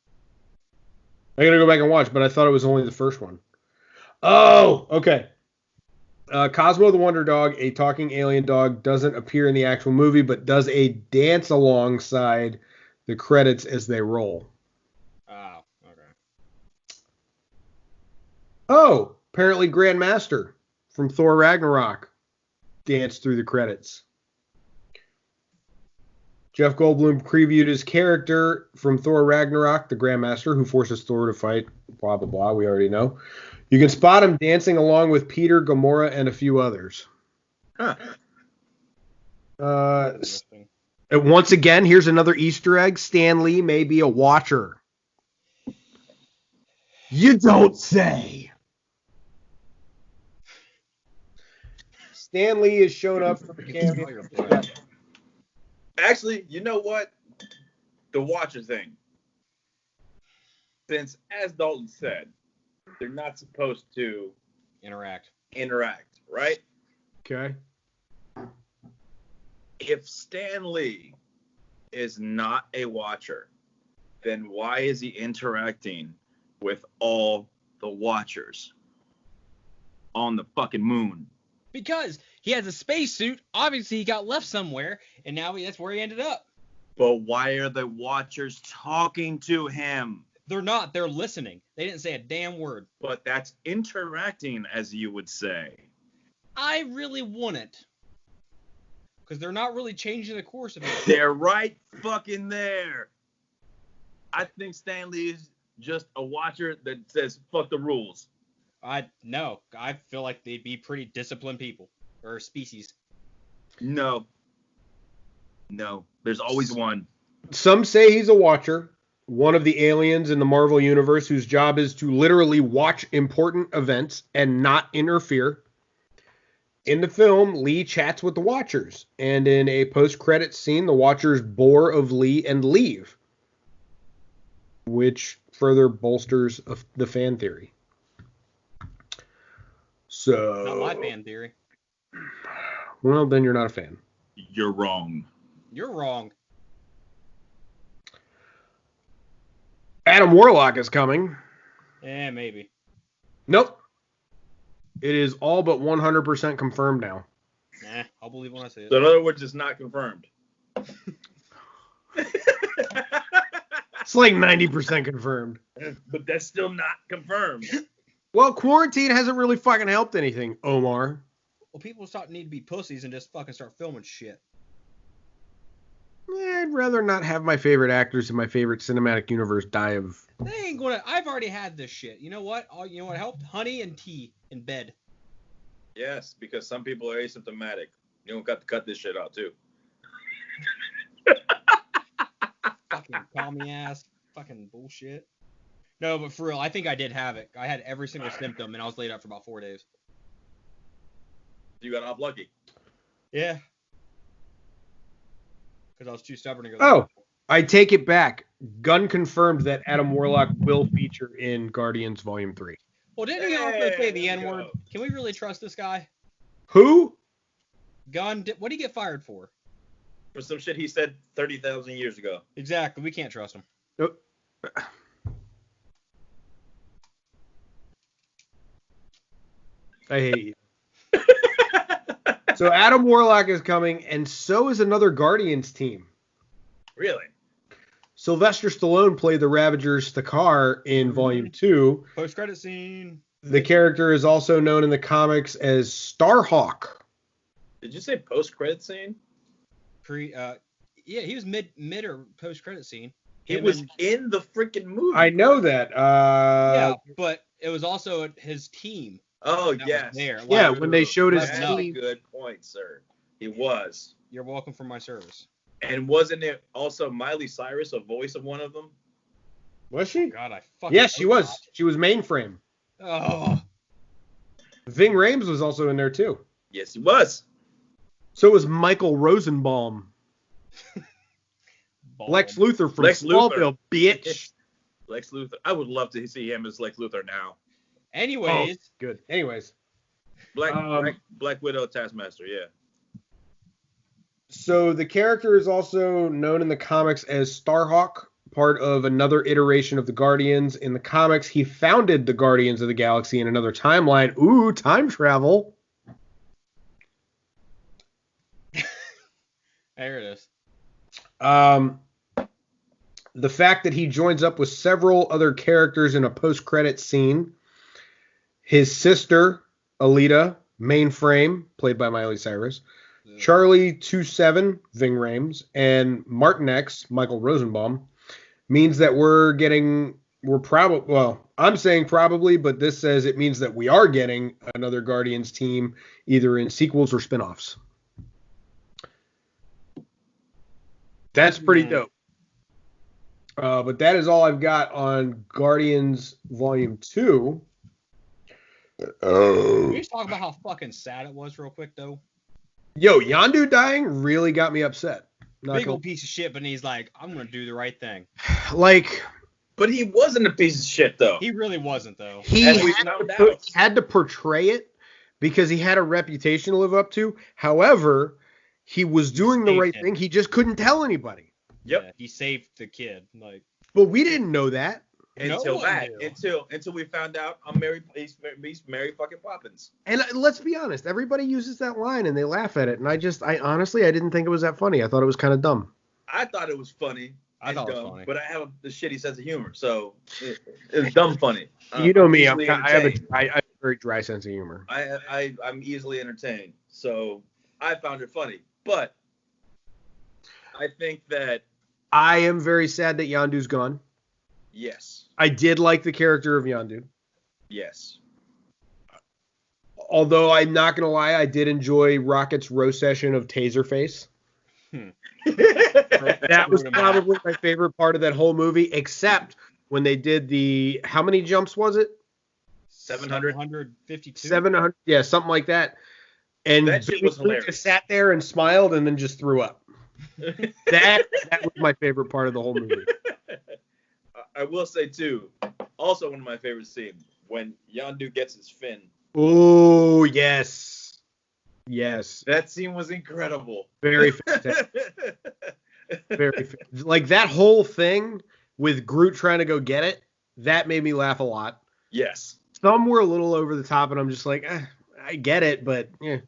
I gotta go back and watch, but I thought it was only the first one. Oh, okay. Cosmo the Wonder Dog, a talking alien dog, doesn't appear in the actual movie, but does a dance alongside the credits as they roll. Oh, okay. Oh, apparently Grandmaster from Thor Ragnarok danced through the credits. Jeff Goldblum previewed his character from Thor Ragnarok, the Grandmaster, who forces Thor to fight, blah, blah, blah, we already know. You can spot him dancing along with Peter, Gamora, and a few others. Huh. Once again, here's another Easter egg. Stan Lee may be a watcher. You don't say. Stan Lee has shown up for the cameo. Actually, you know what? The Watcher thing. Since, as Dalton said, they're not supposed to interact, right? Okay. If Stan Lee is not a Watcher, then why is he interacting with all the Watchers on the fucking moon? Because he has a spacesuit. Obviously, he got left somewhere, and now that's where he ended up. But why are the Watchers talking to him? They're not. They're listening. They didn't say a damn word. But that's interacting, as you would say. I really wouldn't. Because they're not really changing the course of it. They're right fucking there. I think Stanley is just a watcher that says, fuck the rules. No. I feel like they'd be pretty disciplined people. Or species. No. There's always one. Some say he's a watcher, one of the aliens in the Marvel Universe whose job is to literally watch important events and not interfere. In the film, Lee chats with the Watchers, and in a post-credits scene, the Watchers bore of Lee and leave, which further bolsters the fan theory. So, Not my fan theory. Well, then you're not a fan. You're wrong. You're wrong. Adam Warlock is coming. Maybe. Nope. It is all but 100% confirmed now. I'll believe when I see it. So in other words, it's not confirmed. It's like 90% confirmed. But that's still not confirmed. Well, quarantine hasn't really fucking helped anything, Omar. Well, people need to be pussies and just fucking start filming shit. I'd rather not have my favorite actors in my favorite cinematic universe die of... They ain't gonna. I've already had this shit. You know what? You know what helped? Honey and tea in bed. Yes, because some people are asymptomatic. You don't got to cut this shit out, too. Fucking commie ass. Fucking bullshit. No, but for real, I think I did have it. I had every single symptom, and I was laid up for about 4 days. You got off lucky. Yeah. Because I was too stubborn to go. Oh, I take it back. Gunn confirmed that Adam Warlock will feature in Guardians Volume 3. Well, didn't he also say the N-word? Can we really trust this guy? Who? Gunn, what did he get fired for? For some shit he said 30,000 years ago. Exactly. We can't trust him. Nope. I hate you. So Adam Warlock is coming, and so is another Guardians team. Really? Sylvester Stallone played the Ravager Stakar in Volume 2. Post-credit scene. The character is also known in the comics as Starhawk. Did you say post-credit scene? Yeah, he was mid or post-credit scene. He was in the freaking movie. I know that. Yeah, but it was also his team. Oh, that yes. was there. Yeah, Like, when they showed his That's team. a good point, sir. He was. You're welcome for my service. And wasn't it also Miley Cyrus, a voice of one of them? Was she? God, I fucking. Yes, she hope was. not. She was Mainframe. Oh. Ving Rhames was also in there, too. Yes, he was. So was Michael Rosenbaum. Lex Luthor from Lex Luthor. Smallville, bitch. Lex Luthor. I would love to see him as Lex Luthor now. Anyways. Oh, good. Anyways. Black Widow Taskmaster, yeah. So the character is also known in the comics as Starhawk, part of another iteration of the Guardians. In the comics, he founded the Guardians of the Galaxy in another timeline. Ooh, time travel. There it is. The fact that he joins up with several other characters in a post-credit scene. His sister, Alita, Mainframe, played by Miley Cyrus. Yeah. Charlie 27, Ving Rhames, and Martin X, Michael Rosenbaum, means that I'm saying probably, but this says it means that we are getting another Guardians team, either in sequels or spin-offs. That's pretty dope. But that is all I've got on Guardians Volume 2. Can we just talk about how fucking sad it was real quick, though? Yo, Yondu dying really got me upset. Big old piece of shit, but he's like, I'm going to do the right thing. Like... But he wasn't a piece of shit, though. He really wasn't, though. He had to portray it because he had a reputation to live up to. However, he was doing the right thing. He just couldn't tell anybody. Yep. Yeah, he saved the kid. But we didn't know that. Until we found out he's Mary fucking Poppins. And let's be honest, everybody uses that line and they laugh at it. And I honestly, I didn't think it was that funny. I thought it was kind of dumb. I thought it was funny. I thought it was dumb, funny. but I have a shitty sense of humor, so it's dumb funny. You know me, easily I have entertained. a very dry sense of humor. I'm easily entertained, so I found it funny. But I think that I am very sad that Yondu's gone. yes, I did like the character of Yondu. yes, Although I'm not going to lie, I did enjoy Rocket's roast session of Taserface. That was probably my favorite part of that whole movie, except when they did the, how many jumps was it? 752. 700, yeah, something like that. And That shit was hilarious. just sat there and smiled and then just threw up. That was my favorite part of the whole movie. I will say too, also one of my favorite scenes when Yondu gets his fin. Oh, yes. Yes. That scene was incredible. Very fantastic. Like that whole thing with Groot trying to go get it, that made me laugh a lot. Yes. Some were a little over the top, and I'm just like, I get it, but yeah.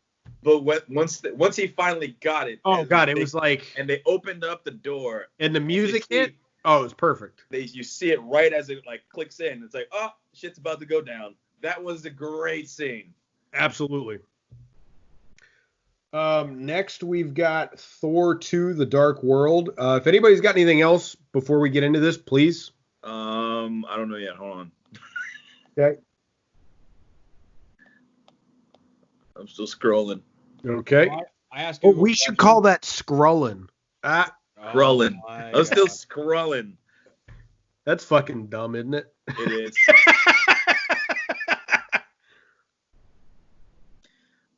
But once he finally got it. Oh God, it was like, and they opened up the door and the music hit. Oh, it was perfect. You see it right as it like clicks in. It's like, oh, shit's about to go down. That was a great scene. Absolutely. Next, we've got Thor 2, The Dark World. If anybody's got anything else before we get into this, please. I don't know yet. Hold on. Okay. I'm still scrolling. Okay. I asked. Oh, we should call that scrolling. Scrolling. I'm still scrolling. That's fucking dumb, isn't it? It is.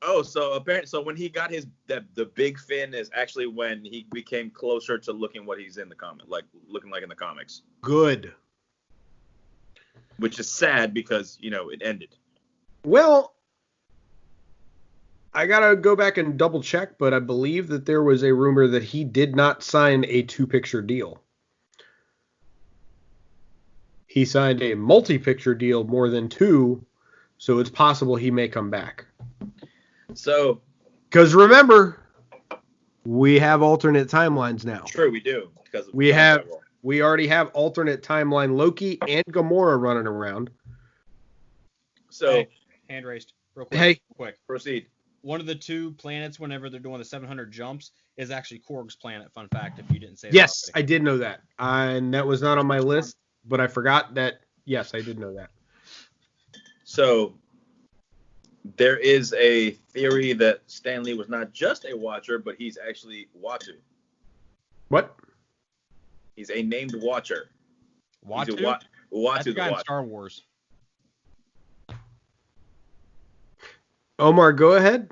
Oh, so apparently, so when he got the big fin is actually when he became closer to looking what he's in the comic, looking like in the comics. Good. Which is sad because it ended. Well, I gotta go back and double check, but I believe that there was a rumor that he did not sign a 2-picture deal. He signed a multi-picture deal, more than 2, so it's possible he may come back. So, because remember, we have alternate timelines now. True, we do. Because we already have alternate timeline Loki and Gamora running around. So, hey, hand raised, real quick. Hey, real quick. Proceed. One of the 2 planets, whenever they're doing the 700 jumps, is actually Korg's planet. Fun fact, if you didn't say that. Yes, already. I did know that, and that was not on my list, but I forgot that. Yes, I did know that. So, there is a theory that Stan Lee was not just a Watcher, but he's actually Watu. What? He's a named Watcher. Watu? Watu That's the guy in Watcher. Star Wars. Omar, go ahead.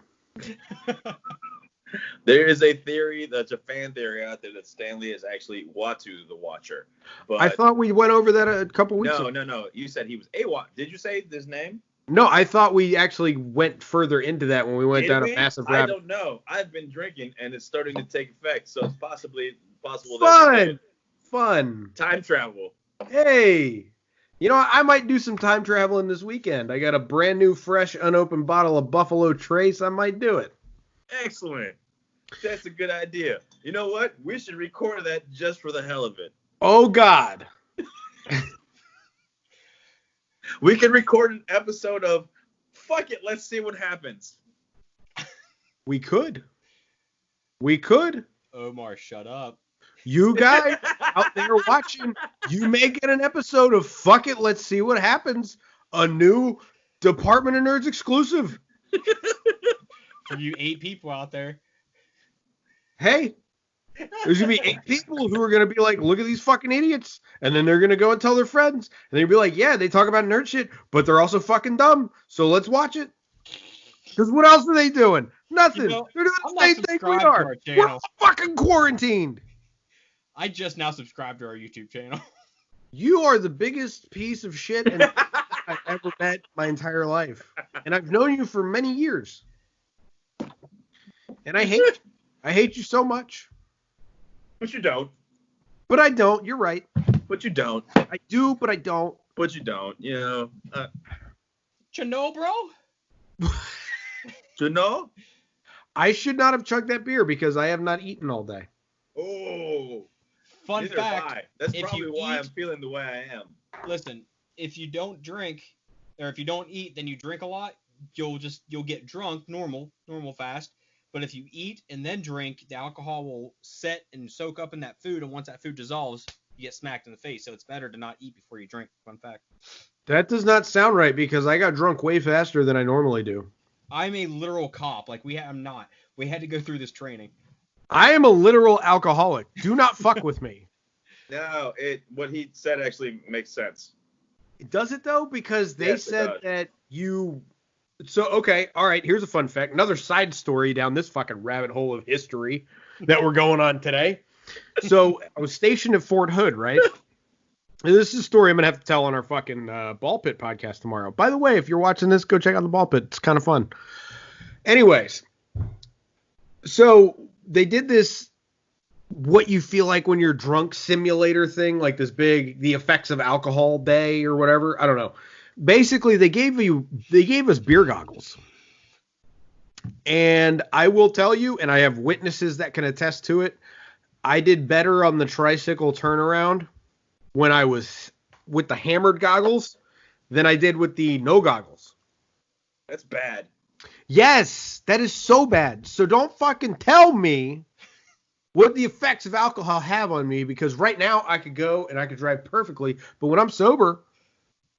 There is a theory, that's a fan theory out there, that Stan Lee is actually Watu the Watcher. But I thought we went over that a couple weeks ago. No. You said he was a Watcher. Did you say his name? No, I thought we actually went further into that when we went down a massive rabbit. I don't know. I've been drinking, and it's starting to take effect, so it's possible Fun. Time travel. Hey, I might do some time traveling this weekend. I got a brand new, fresh, unopened bottle of Buffalo Trace. I might do it. Excellent. That's a good idea. You know what? We should record that just for the hell of it. Oh, God. We can record an episode of fuck it, let's see what happens. We could. Omar, shut up. You guys out there watching, you may get an episode of fuck it, let's see what happens. A new Department of Nerds exclusive. For you 8 people out there. Hey, there's going to be 8 people who are going to be like, look at these fucking idiots. And then they're going to go and tell their friends. And they'll be like, yeah, they talk about nerd shit, but they're also fucking dumb. So let's watch it. Because what else are they doing? Nothing. They're doing the same thing we are. We're all fucking quarantined. I just now subscribed to our YouTube channel. You are the biggest piece of shit I've ever met my entire life. And I've known you for many years. And I hate you. I hate you so much. But you don't. But I don't. You're right. But you don't. I do, but I don't. But you don't. You know, bro? You know? I should not have chugged that beer because I have not eaten all day. Oh. Fun Neither fact. have I. That's if probably you why eat- I'm feeling the way I am. Listen, if you don't drink, or if you don't eat, then you drink a lot, you'll get drunk, normal fast. But if you eat and then drink, the alcohol will set and soak up in that food, and once that food dissolves, you get smacked in the face. So it's better to not eat before you drink. Fun fact. That does not sound right because I got drunk way faster than I normally do. I'm a literal cop. Like I'm not. We had to go through this training. I am a literal alcoholic. Do not fuck with me. No, what he said actually makes sense. Does it though? Because they Yes, it said does. that you. So okay, all right. Here's a fun fact. Another side story down this fucking rabbit hole of history that we're going on today. So I was stationed at Fort Hood, right? And this is a story I'm gonna have to tell on our fucking Ball Pit podcast tomorrow. By the way, if you're watching this, go check out the Ball Pit. It's kind of fun. Anyways, so they did this what you feel like when you're drunk simulator thing, like this big the effects of alcohol day or whatever. I don't know. Basically, they gave us beer goggles. And I will tell you, and I have witnesses that can attest to it, I did better on the tricycle turnaround when I was with the hammered goggles than I did with the no goggles. That's bad. Yes, that is so bad. So don't fucking tell me what the effects of alcohol have on me, because right now I could go and I could drive perfectly, but when I'm sober,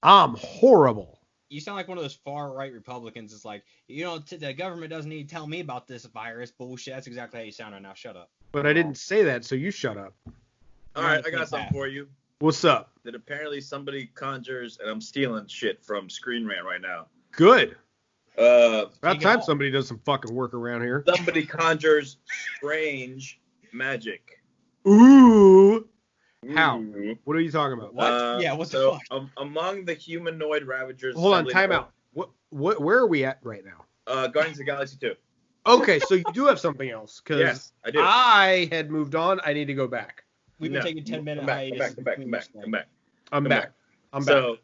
I'm horrible. You sound like one of those far-right Republicans. It's like, the government doesn't need to tell me about this virus bullshit. That's exactly how you sound right now. Shut up. But I didn't say that, so you shut up. All right, I got something for you. What's up? That apparently somebody conjures, and I'm stealing shit from Screen Rant right now. Good. About time off. somebody does some fucking work around here. Somebody conjures strange magic. Ooh. How? Ooh. What are you talking about? What? Yeah, what the fuck? Among the humanoid ravagers. Hold on, time out. Where are we at right now? Guardians of the Galaxy 2. Okay, so you do have something else, because Yes, I do. I had moved on. I need to go back. We've been taking 10-minute hiatus. Come back. I'm back. So,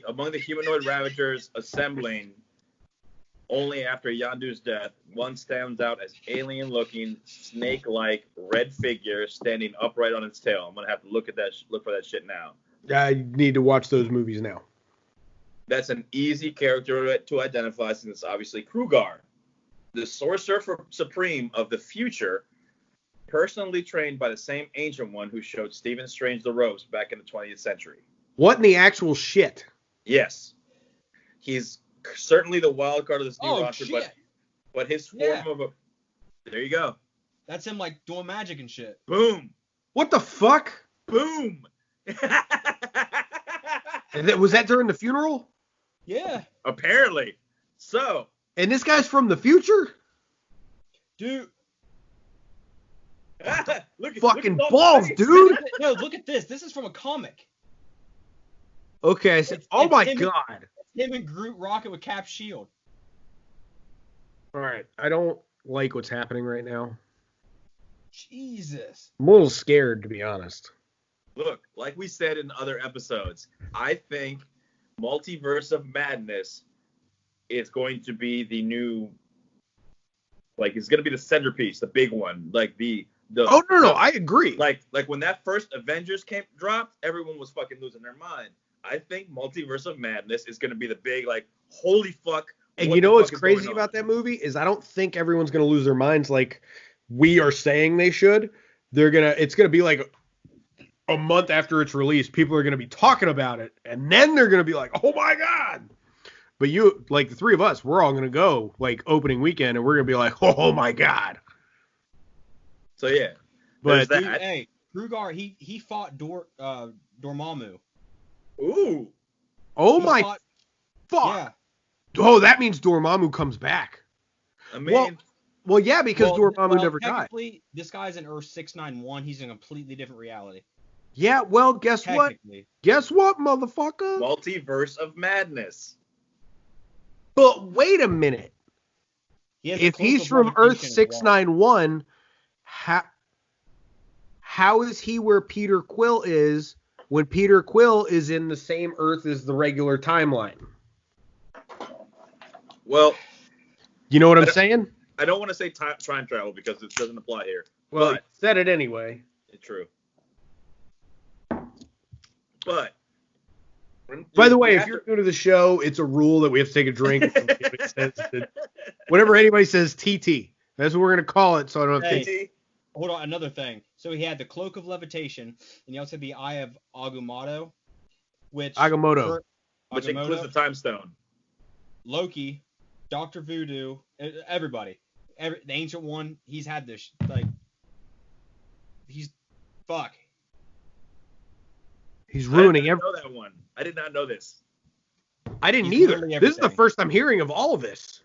among the humanoid ravagers assembling only after Yondu's death, one stands out as alien-looking, snake-like red figure standing upright on its tail. I'm gonna have to look for that shit now. I need to watch those movies now. That's an easy character to identify, since it's obviously Krugar, the Sorcerer Supreme of the future, personally trained by the same Ancient One who showed Stephen Strange the ropes back in the 20th century. What in the actual shit? Yes. He's certainly the wild card of this new roster, shit. but his form of a... There you go. That's him, like, doing magic and shit. Boom. What the fuck? Boom. Was that during the funeral? Yeah. Apparently. So. And this guy's from the future? Dude. Look Fucking at balls, dude. No, look at this. This is from a comic. Okay, so, oh my god. Him and Groot rocking with Cap's shield. All right, I don't like what's happening right now. Jesus. I'm a little scared, to be honest. Look, like we said in other episodes, I think Multiverse of Madness is going to be the new, like, it's going to be the centerpiece, the big one, like the. Oh no, I agree. Like when that first Avengers dropped, everyone was fucking losing their mind. I think Multiverse of Madness is going to be the big, like, holy fuck. And you know what's crazy about that movie is I don't think everyone's going to lose their minds like we are saying they should. It's going to be like a month after it's released, people are going to be talking about it, and then they're going to be like, oh my god. But you, like the three of us, we're all going to go like opening weekend, and we're going to be like, oh my god. So yeah. But that. Hey, Krugar, he fought Dormammu. Ooh. Oh He my fought- fuck. Yeah. Oh, that means Dormammu comes back. I mean, Well, yeah, because Dormammu never died. Technically, this guy's in Earth 691. He's in a completely different reality. Yeah, well, guess what? Technically. Guess what, motherfucker? Multiverse of Madness. But wait a minute. He has a If he's close from Earth representation as well. 691, how is he where Peter Quill is when Peter Quill is in the same Earth as the regular timeline? Well, You know what I'm saying? I don't want to say time travel because it doesn't apply here. Well, but I said it anyway. it's true. But by the way, if you're new to the show, it's a rule that we have to take a drink. Whenever anybody says TT, that's what we're gonna call it. So I don't have TT. Hold on, another thing. So he had the Cloak of Levitation, and he also had the Eye of Agamotto, which includes the Time Stone. Loki, Dr. Voodoo, everybody. The Ancient One, he's had this, he's ruining everything. I did not know that one. I did not know this. I didn't either. This is the first I'm hearing of all of this.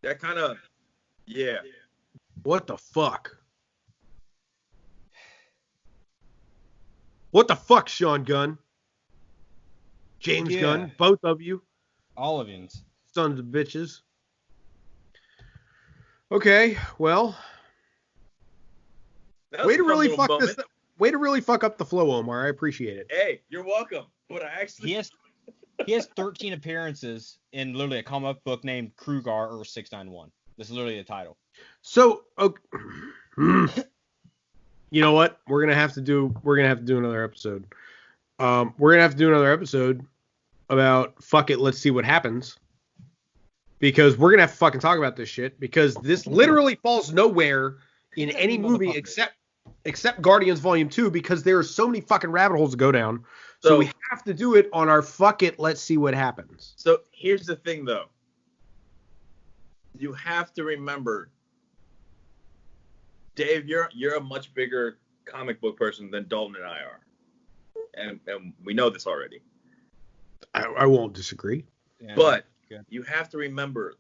That kind of, yeah. What the fuck? What the fuck, Sean Gunn? James Gunn, both of you. All of you. Sons of bitches. Okay, well. Way to really fuck this. Way to really fuck up the flow, Omar. I appreciate it. Hey, you're welcome. But I actually he has 13 appearances in literally a comic book named Krugar or 691. This is literally the title. So, okay. You know what? We're gonna have to do another episode. We're gonna have to do another episode about fuck it. Let's see what happens. Because we're gonna have to fucking talk about this shit. Because this literally falls nowhere in any movie except Guardians Volume 2. Because there are so many fucking rabbit holes to go down. So we have to do it on our fuck it. Let's see what happens. So here's the thing, though. You have to remember, Dave, you're a much bigger comic book person than Dalton and I are. And we know this already. I won't disagree. Yeah, but you have to remember,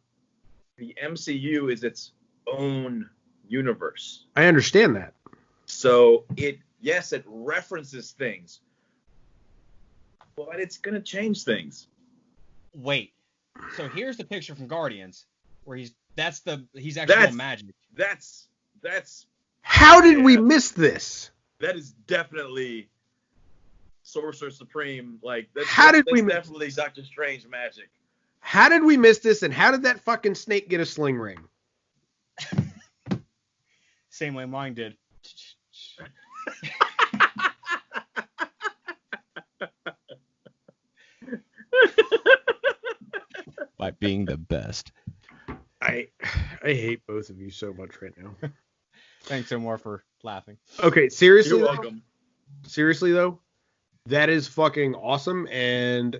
the MCU is its own universe. I understand that. So it references things, but it's going to change things. Wait. So here's the picture from Guardians where he's actually on magic. That's how did we miss this? That is definitely Sorcerer Supreme. That's definitely Doctor Strange magic. How did we miss this, and how did that fucking snake get a sling ring? Same way mine did. By being the best. I hate both of you so much right now. Thanks so much for laughing. Okay, seriously. You're welcome. Seriously though, that is fucking awesome, and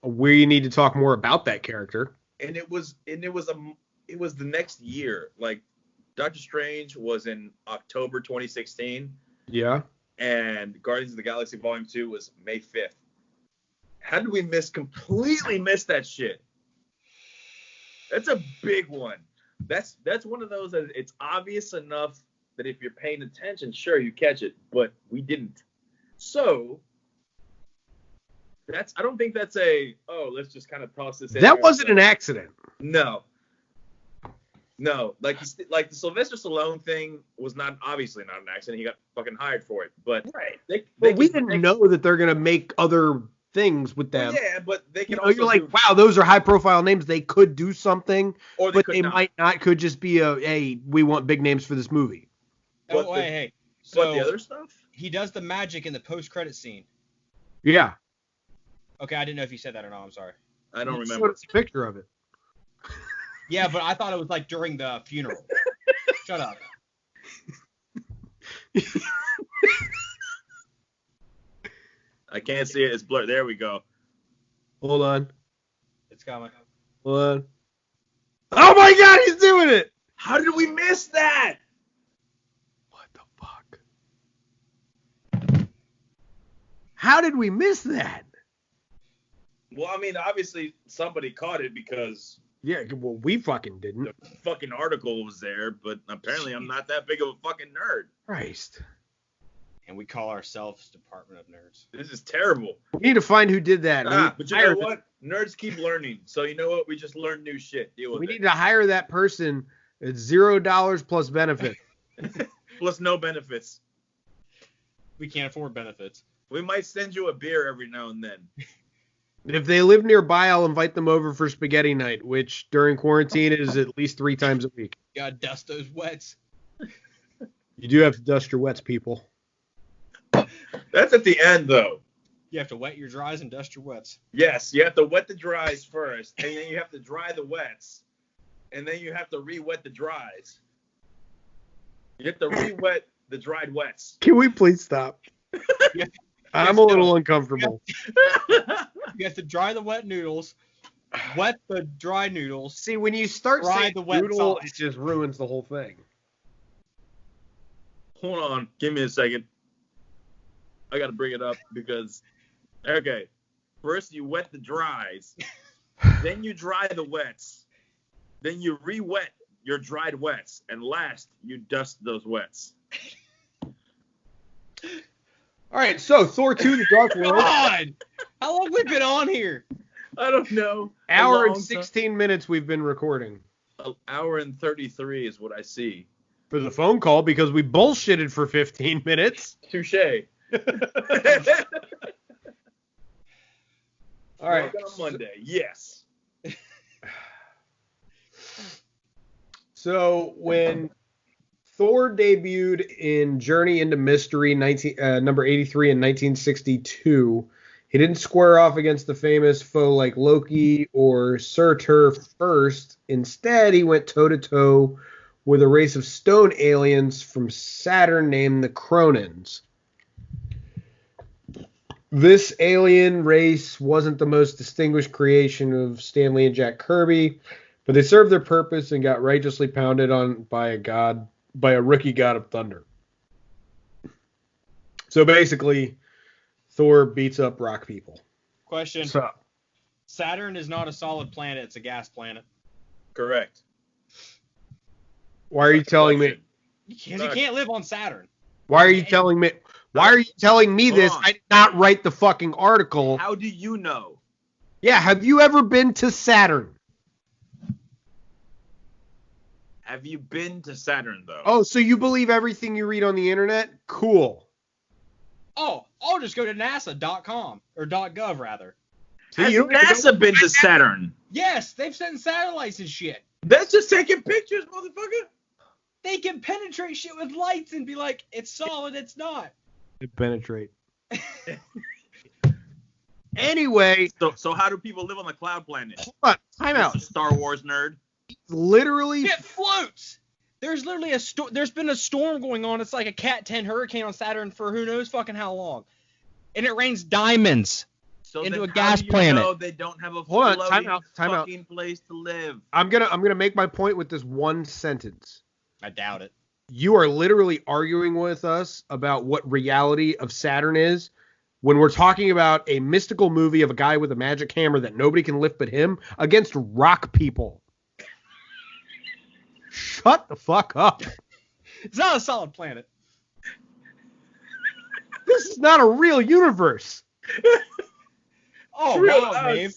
we need to talk more about that character. And it was the next year. Like, Doctor Strange was in October 2016. Yeah. And Guardians of the Galaxy Volume 2 was May 5th. How did we completely miss that shit? That's a big one. That's one of those that it's obvious enough that if you're paying attention, sure, you catch it, but we didn't. So I don't think that's let's just kind of toss this in. That wasn't an accident. No. Like the Sylvester Stallone thing was obviously not an accident. He got fucking hired for it. But right. We didn't know that they're gonna make other things with them. Well, yeah, but they can. You're like, wow, those are high profile names. They could do something, but they might not. Could just be we want big names for this movie. So the other stuff? He does the magic in the post-credit scene. Yeah. Okay, I didn't know if you said that or not. I'm sorry. I don't remember. It's a picture of it. Yeah, but I thought it was like during the funeral. Shut up. I can't see it. It's blurred. There we go. Hold on. It's coming. Hold on. Oh my God, he's doing it! How did we miss that? What the fuck? How did we miss that? Well, I mean, obviously somebody caught it because... Yeah, well, we fucking didn't. The fucking article was there, but apparently I'm not that big of a fucking nerd. Christ. And we call ourselves Department of Nerds. This is terrible. We need to find who did that. But you know what? Nerds keep learning. So you know what? We just learn new shit. Deal with it. We need to hire that person at $0 plus benefits. Plus no benefits. We can't afford benefits. We might send you a beer every now and then. If they live nearby, I'll invite them over for spaghetti night, which during quarantine is at least 3 times a week. You gotta dust those wets. You do have to dust your wets, people. That's at the end, though. You have to wet your dries and dust your wets. Yes, you have to wet the dries first, and then you have to dry the wets, and then you have to re-wet the dries. You have to re-wet the dried wets. Can we please stop? Yeah. I'm a little uncomfortable. You have to dry the wet noodles, wet the dry noodles. See, when you start Fry saying the wet noodle, sauce. it just ruins the whole thing. Hold on, give me a second. I gotta bring it up because, okay, first you wet the dries, then you dry the wets, then you re-wet your dried wets, and last you dust those wets. All right, so Thor 2: The Dark World. God! How long have we been on here? I don't know. Hour and 16 minutes we've been recording. An hour and 33 is what I see. For the phone call, because we bullshitted for 15 minutes. Touche. All right. On Monday, yes. So when Thor debuted in Journey into Mystery number 83 in 1962, he didn't square off against the famous foe like Loki or Surtur first. Instead, he went toe-to-toe with a race of stone aliens from Saturn named the Cronins. This alien race wasn't the most distinguished creation of Stan Lee and Jack Kirby, but they served their purpose and got righteously pounded on by a rookie god of thunder. So basically, Thor beats up rock people. Question. What's up? Saturn is not a solid planet, it's a gas planet. Correct. Why are you telling me? Because you can't live on Saturn. Why are you telling me? Why are you telling me this? Hold on. I did not write the fucking article. How do you know? Yeah, have you ever been to Saturn? Have you been to Saturn, though? Oh, so you believe everything you read on the internet? Cool. Oh, I'll just go to NASA.com or .gov rather. Has you don't even NASA been to Saturn? Yes, they've sent satellites and shit. That's just taking pictures, motherfucker. They can penetrate shit with lights and be like, it's solid, it's not. Penetrate. Anyway, So how do people live on the cloud planet? hold on, time out. Mr. Star Wars nerd. Literally, It floats. There's literally there's been a storm going on. It's like a Cat 10 hurricane on Saturn for who knows fucking how long. And it rains diamonds. So Into then a gas how do you planet. know they don't have a Hold on, floating time out. fucking place to live? I'm gonna make my point with this one sentence. I doubt it. You are literally arguing with us about what reality of Saturn is when we're talking about a mystical movie of a guy with a magic hammer that nobody can lift but him against rock people. Shut the fuck up. It's not a solid planet. This is not a real universe. Oh, Real wow, us. Dave.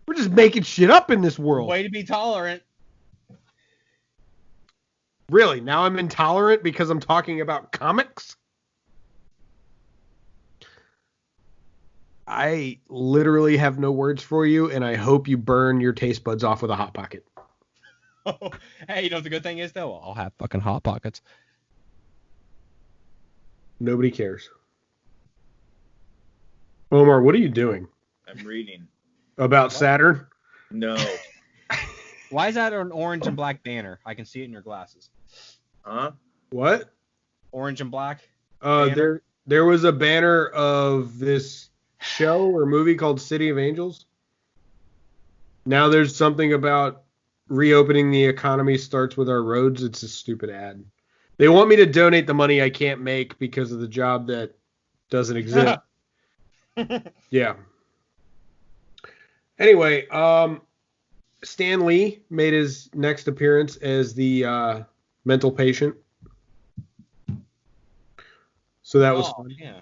We're just making shit up in this world. Way to be tolerant. Really? Now I'm intolerant because I'm talking about comics? I literally have no words for you, and I hope you burn your taste buds off with a Hot Pocket. Hey, you know what the good thing is, though? I'll have fucking Hot Pockets. Nobody cares. Omar, what are you doing? I'm reading. About Saturn? No. Why is that an orange and black banner? I can see it in your glasses. Huh? What? Orange and black? Banner? There was a banner of this show or movie called City of Angels. Now there's something about reopening the economy starts with our roads. It's a stupid ad. They want me to donate the money I can't make because of the job that doesn't exist. Yeah. Anyway, Stan Lee made his next appearance as the mental patient. So that was fun. Yeah.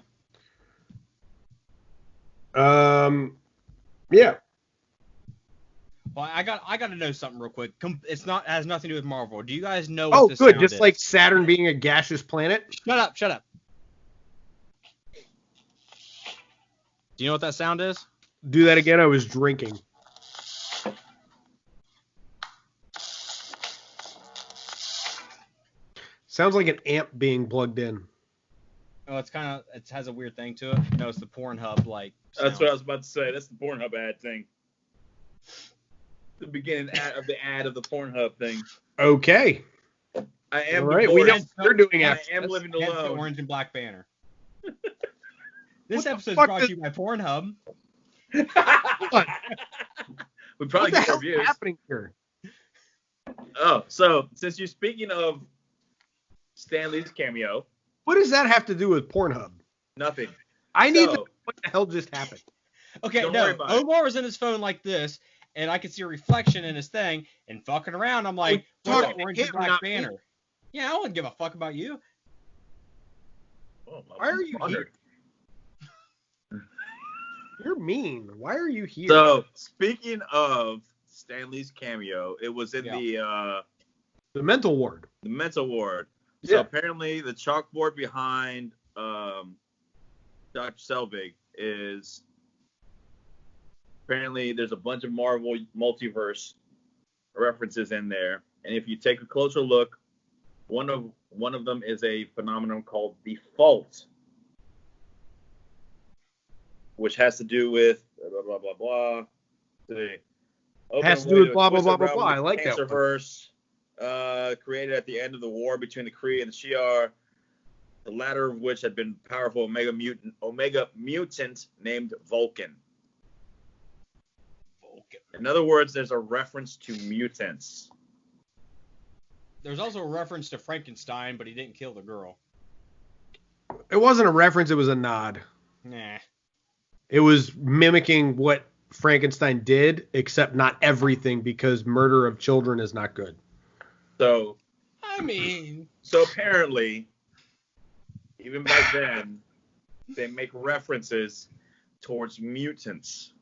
Yeah. Well, I got to know something real quick. It's not has nothing to do with Marvel. Do you guys know Oh, what this good. sound Just is? like Saturn being a gaseous planet. Shut up. Do you know what that sound is? Do that again. I was drinking. Sounds like an amp being plugged in. Oh, it has a weird thing to it. No, it's the Pornhub like. That's what I was about to say. That's the Pornhub ad thing. The beginning of the ad of the Pornhub thing. Okay. I am. All right, we know what you're doing I after am this. living Hence the alone. Orange and Black Banner. This What the episode is fuck brought to you by Pornhub. What? We probably What the get hell's reviews. happening here? Oh, so since you're speaking of Stan Lee's cameo, What does that have to do with Pornhub? nothing. I need to So- know what the hell just happened. Okay, Don't worry no. about it. Omar was in his phone like this, and I could see a reflection in his thing, and fucking around, I'm like, You're what's talking to Orange him, and Black not me. Banner? Yeah, I wouldn't give a fuck about you. Oh, Why are you honored. here? You're mean. Why are you here? So speaking of Stan Lee's cameo, it was in the mental ward. the mental ward. So Yeah. apparently the chalkboard behind Dr. Selvig is apparently there's a bunch of Marvel multiverse references in there, and if you take a closer look, one of them is a phenomenon called the fault, which has to do with blah blah blah blah. See. Has to do with blah, blah, blah, blah, blah. I like that one. Cancerverse, created at the end of the war between the Kree and the Shi'ar, the latter of which had been powerful Omega mutant named Vulcan. In other words, there's a reference to mutants. There's also a reference to Frankenstein, but he didn't kill the girl. It wasn't a reference. It was a nod. Nah. It was mimicking what Frankenstein did, except not everything, because murder of children is not good. So apparently, even back then, they make references towards mutants.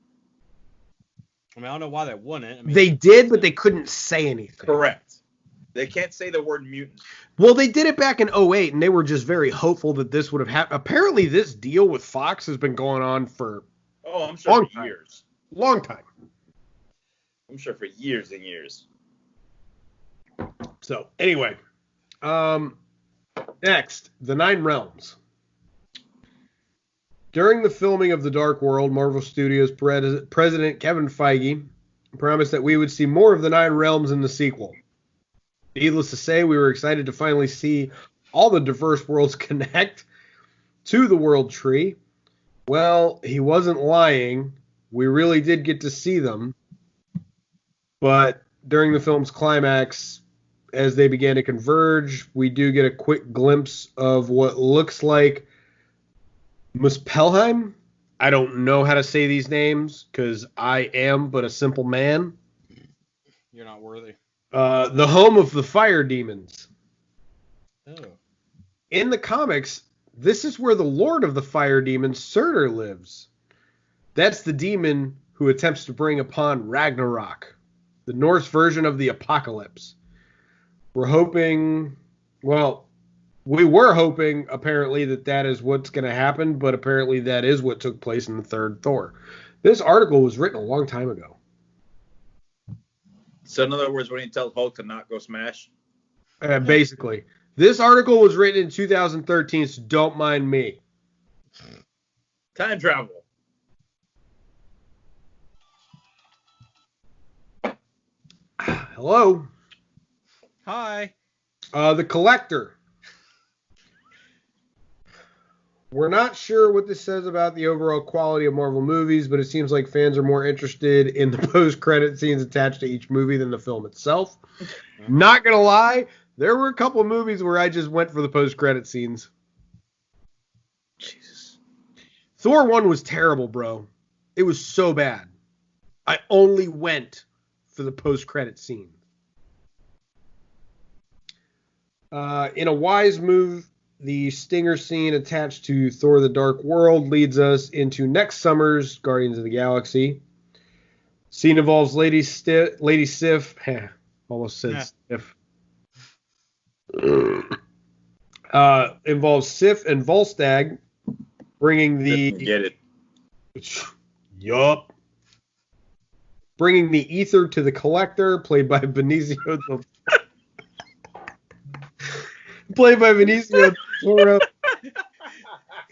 I don't know why they wouldn't. They did, but they couldn't say anything. Correct. They can't say the word mutant. Well, they did it back in 2008, and they were just very hopeful that this would have happened. Apparently, this deal with Fox has been going on for I'm sure Long for time. years. a long time. I'm sure for years and years. So, anyway. Next, the Nine Realms. During the filming of The Dark World, Marvel Studios President Kevin Feige promised that we would see more of the Nine Realms in the sequel. Needless to say, we were excited to finally see all the diverse worlds connect to the World Tree. Well, he wasn't lying. We really did get to see them. But during the film's climax, as they began to converge, we do get a quick glimpse of what looks like Muspelheim. I don't know how to say these names because I am but a simple man. You're not worthy. The home of the fire demons. Oh. In the comics, this is where the Lord of the Fire Demons, Surtur, lives. That's the demon who attempts to bring upon Ragnarok, the Norse version of the apocalypse. We were hoping, apparently, that is what's going to happen, but apparently that is what took place in the third Thor. This article was written a long time ago. So in other words, when he tells Hulk to not go smash. Basically. This article was written in 2013, so don't mind me. Time travel. Hello. Hi. The Collector. We're not sure what this says about the overall quality of Marvel movies, but it seems like fans are more interested in the post-credit scenes attached to each movie than the film itself. Not gonna lie, there were a couple of movies where I just went for the post-credit scenes. Jesus. Thor 1 was terrible, bro. It was so bad. I only went for the post-credit scene. In a wise move, the stinger scene attached to Thor: The Dark World leads us into next summer's Guardians of the Galaxy. Scene involves Lady Sif. Almost said Sif. Involves Sif and Volstagg bringing the... Get it. Yup. Bringing the ether to the Collector, played by Benicio del Toro.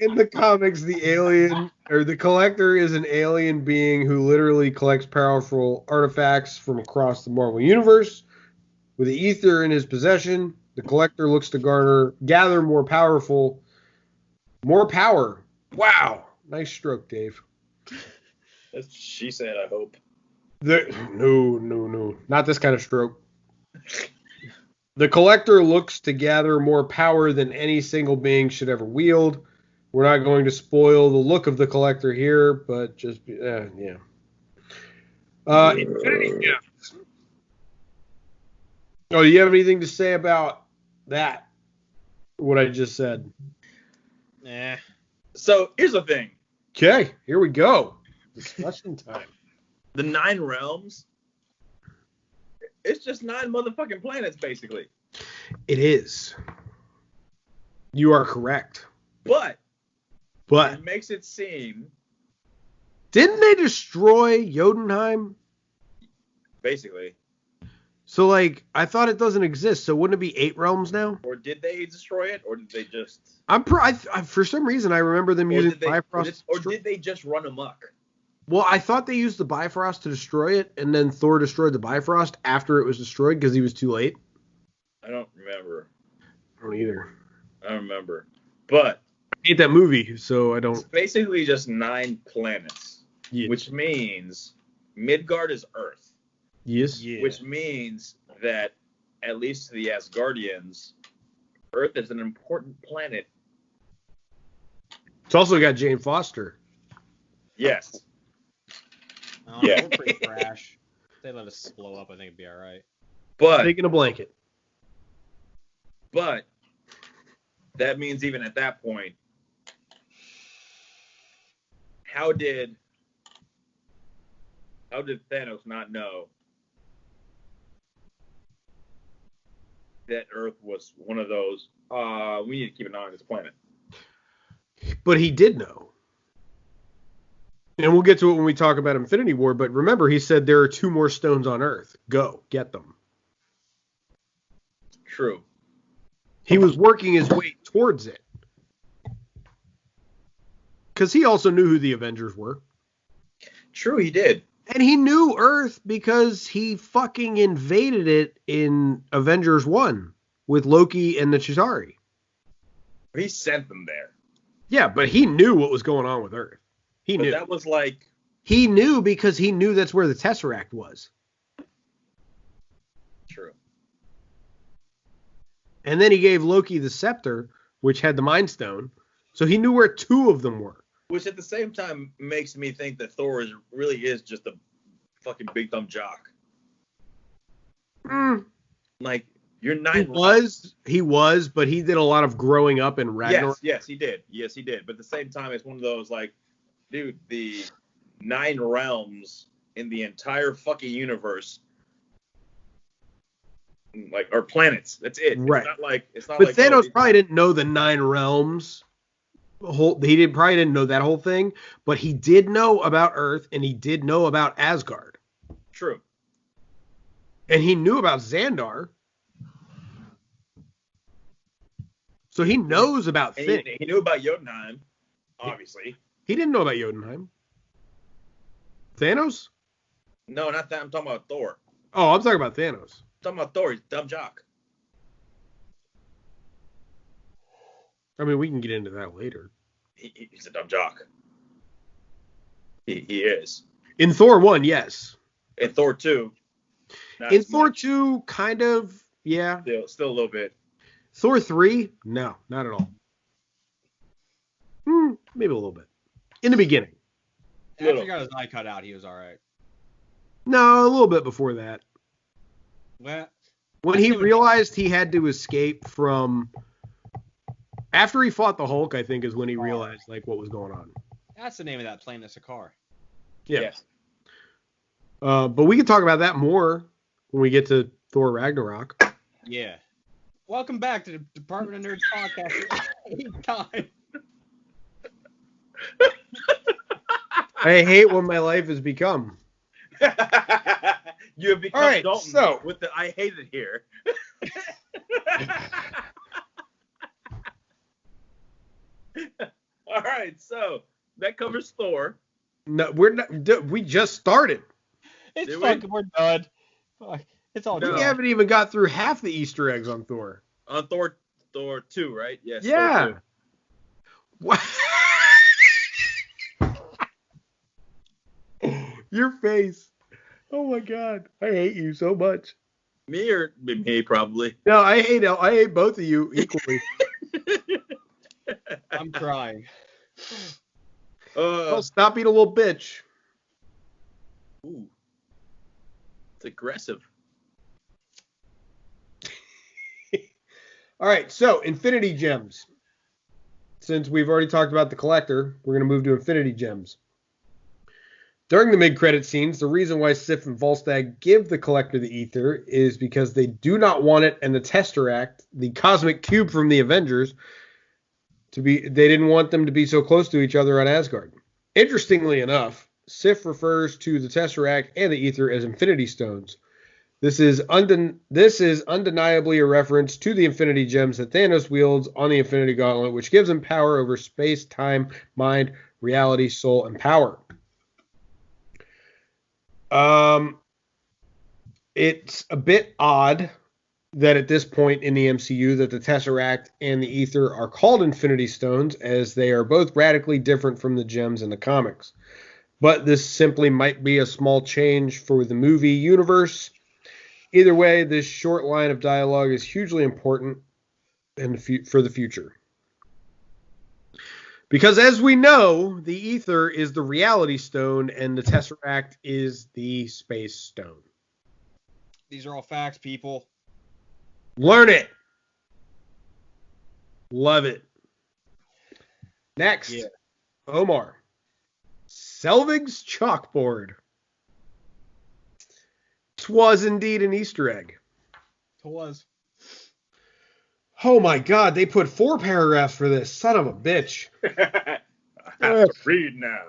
In the comics, the alien or the collector is an alien being who literally collects powerful artifacts from across the Marvel universe. With the ether in his possession, the collector looks to gather more power. Wow, nice stroke, Dave. That's she said. I hope. No, not this kind of stroke. The collector looks to gather more power than any single being should ever wield. We're not going to spoil the look of the collector here, but just yeah. Infinity Gifts. Oh, do you have anything to say about that? What I just said. Nah. So here's the thing. Okay, here we go. Discussion time. The 9 realms. It's just 9 motherfucking planets, basically. It is. You are correct. But But it makes it seem, didn't they destroy Jotunheim? basically, So, like, I thought it doesn't exist. So, wouldn't it be 8 realms now? or did they destroy it, or did they just, For some reason, I remember them or using did they, Bifrost. or did they just run amok? Well, I thought they used the Bifrost to destroy it, and then Thor destroyed the Bifrost after it was destroyed because he was too late. I don't remember. I don't either. I don't remember. But I hate that movie, so I it's don't. basically just 9 planets, Yeah. which means Midgard is Earth, Yes. Yeah. which means that, at least to the Asgardians, Earth is an important planet. It's also got Jane Foster. Yes. Yeah. We're pretty trash. If they let us blow up, I think it'd be all right. But Taking a blanket. that means even at that point, how did Thanos not know that Earth was one of those? We need to keep an eye on this planet. But he did know. And we'll get to it when we talk about Infinity War. But remember, he said there are 2 more stones on Earth. Go, get them. True. He was working his way towards it. Because he also knew who the Avengers were. True, he did. And he knew Earth because he fucking invaded it in Avengers 1 with Loki and the Chitauri. He sent them there. Yeah, but he knew what was going on with Earth. He But knew. that was like, He knew because he knew that's where the Tesseract was. true. And then he gave Loki the scepter, which had the Mind Stone. So he knew where 2 of them were. Which at the same time makes me think that Thor really is just a fucking big dumb jock. Like, you're 9 He was, but he did a lot of growing up in Ragnarok. Yes, he did. Yes, he did. But at the same time, it's one of those, like, dude, the 9 realms in the entire fucking universe, like, are planets. That's it. Right. It's not But like Thanos probably didn't know the 9 realms. Probably didn't know that whole thing, but he did know about Earth and he did know about Asgard. True. And he knew about Xandar. So he knows about And things. he knew about Jotunheim, obviously. He didn't know about Jotunheim. Thanos? No, not that. I'm talking about Thor. Oh, I'm talking about Thanos. I'm talking about Thor. He's a dumb jock. I mean, we can get into that later. He's a dumb jock. He is. In Thor 1, yes. In Thor 2. In Thor 2, kind of, yeah. Still a little bit. Thor 3, no, not at all. Maybe a little bit. In the beginning. After he got his eye cut out, he was all right. No, a little bit before that. Well, When he realized he had to escape from... After he fought the Hulk, I think, is when he realized, like, what was going on. that's the name of that planet, Sakaar. Yeah. Yes. But we can talk about that more when we get to Thor Ragnarok. Yeah. Welcome back to the Department of Nerds podcast. 8th time. I hate what my life has become. You have become All right, Dalton so- with the I hate it here. All right, so that covers Thor. No, we're not. We just started. It's Did fucking. We're done. Fuck. It's all No. We done. haven't even got through half the Easter eggs on Thor. On Thor 2, right? Yes. Yeah. Thor 2. What? Your face. Oh my god. I hate you so much. Me or me probably. No, I hate both of you equally. I'm crying. Well, stop being a little bitch. Ooh. It's aggressive. All right, so Infinity Gems. Since we've already talked about the Collector, we're going to move to Infinity Gems. During the mid-credit scenes, the reason why Sif and Volstagg give the Collector the Ether is because they do not want it and the Tesseract, the cosmic cube from the Avengers, they didn't want them to be so close to each other on Asgard. Interestingly enough, Sif refers to the Tesseract and the Ether as Infinity Stones. This is undeniably a reference to the Infinity Gems that Thanos wields on the Infinity Gauntlet, which gives him power over space, time, mind, reality, soul, and power. It's a bit odd that at this point in the MCU that the Tesseract and the Ether are called Infinity Stones, as they are both radically different from the gems in the comics. But this simply might be a small change for the movie universe. Either way, this short line of dialogue is hugely important for the future. Because as we know, the Ether is the Reality Stone and the Tesseract is the Space Stone. These are all facts, people. Learn it. Love it. Next, Yeah. Omar. Selvig's chalkboard. 'Twas indeed an Easter egg. It was. Oh my god, they put 4 paragraphs for this. Son of a bitch. I have to read now.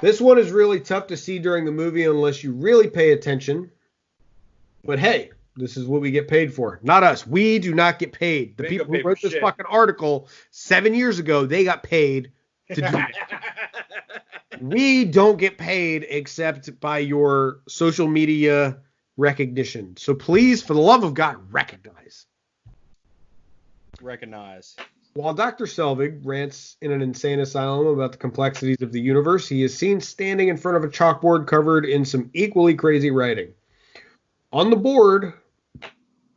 This one is really tough to see during the movie unless you really pay attention. But hey, this is what we get paid for. Not us. We do not get paid. The We ain't people got paid who wrote for this shit. fucking article 7 years ago, they got paid to do it. We don't get paid except by your social media recognition. So please, for the love of God, recognize. Recognize. While Dr. Selvig rants in an insane asylum about the complexities of the universe, he is seen standing in front of a chalkboard covered in some equally crazy writing. On the board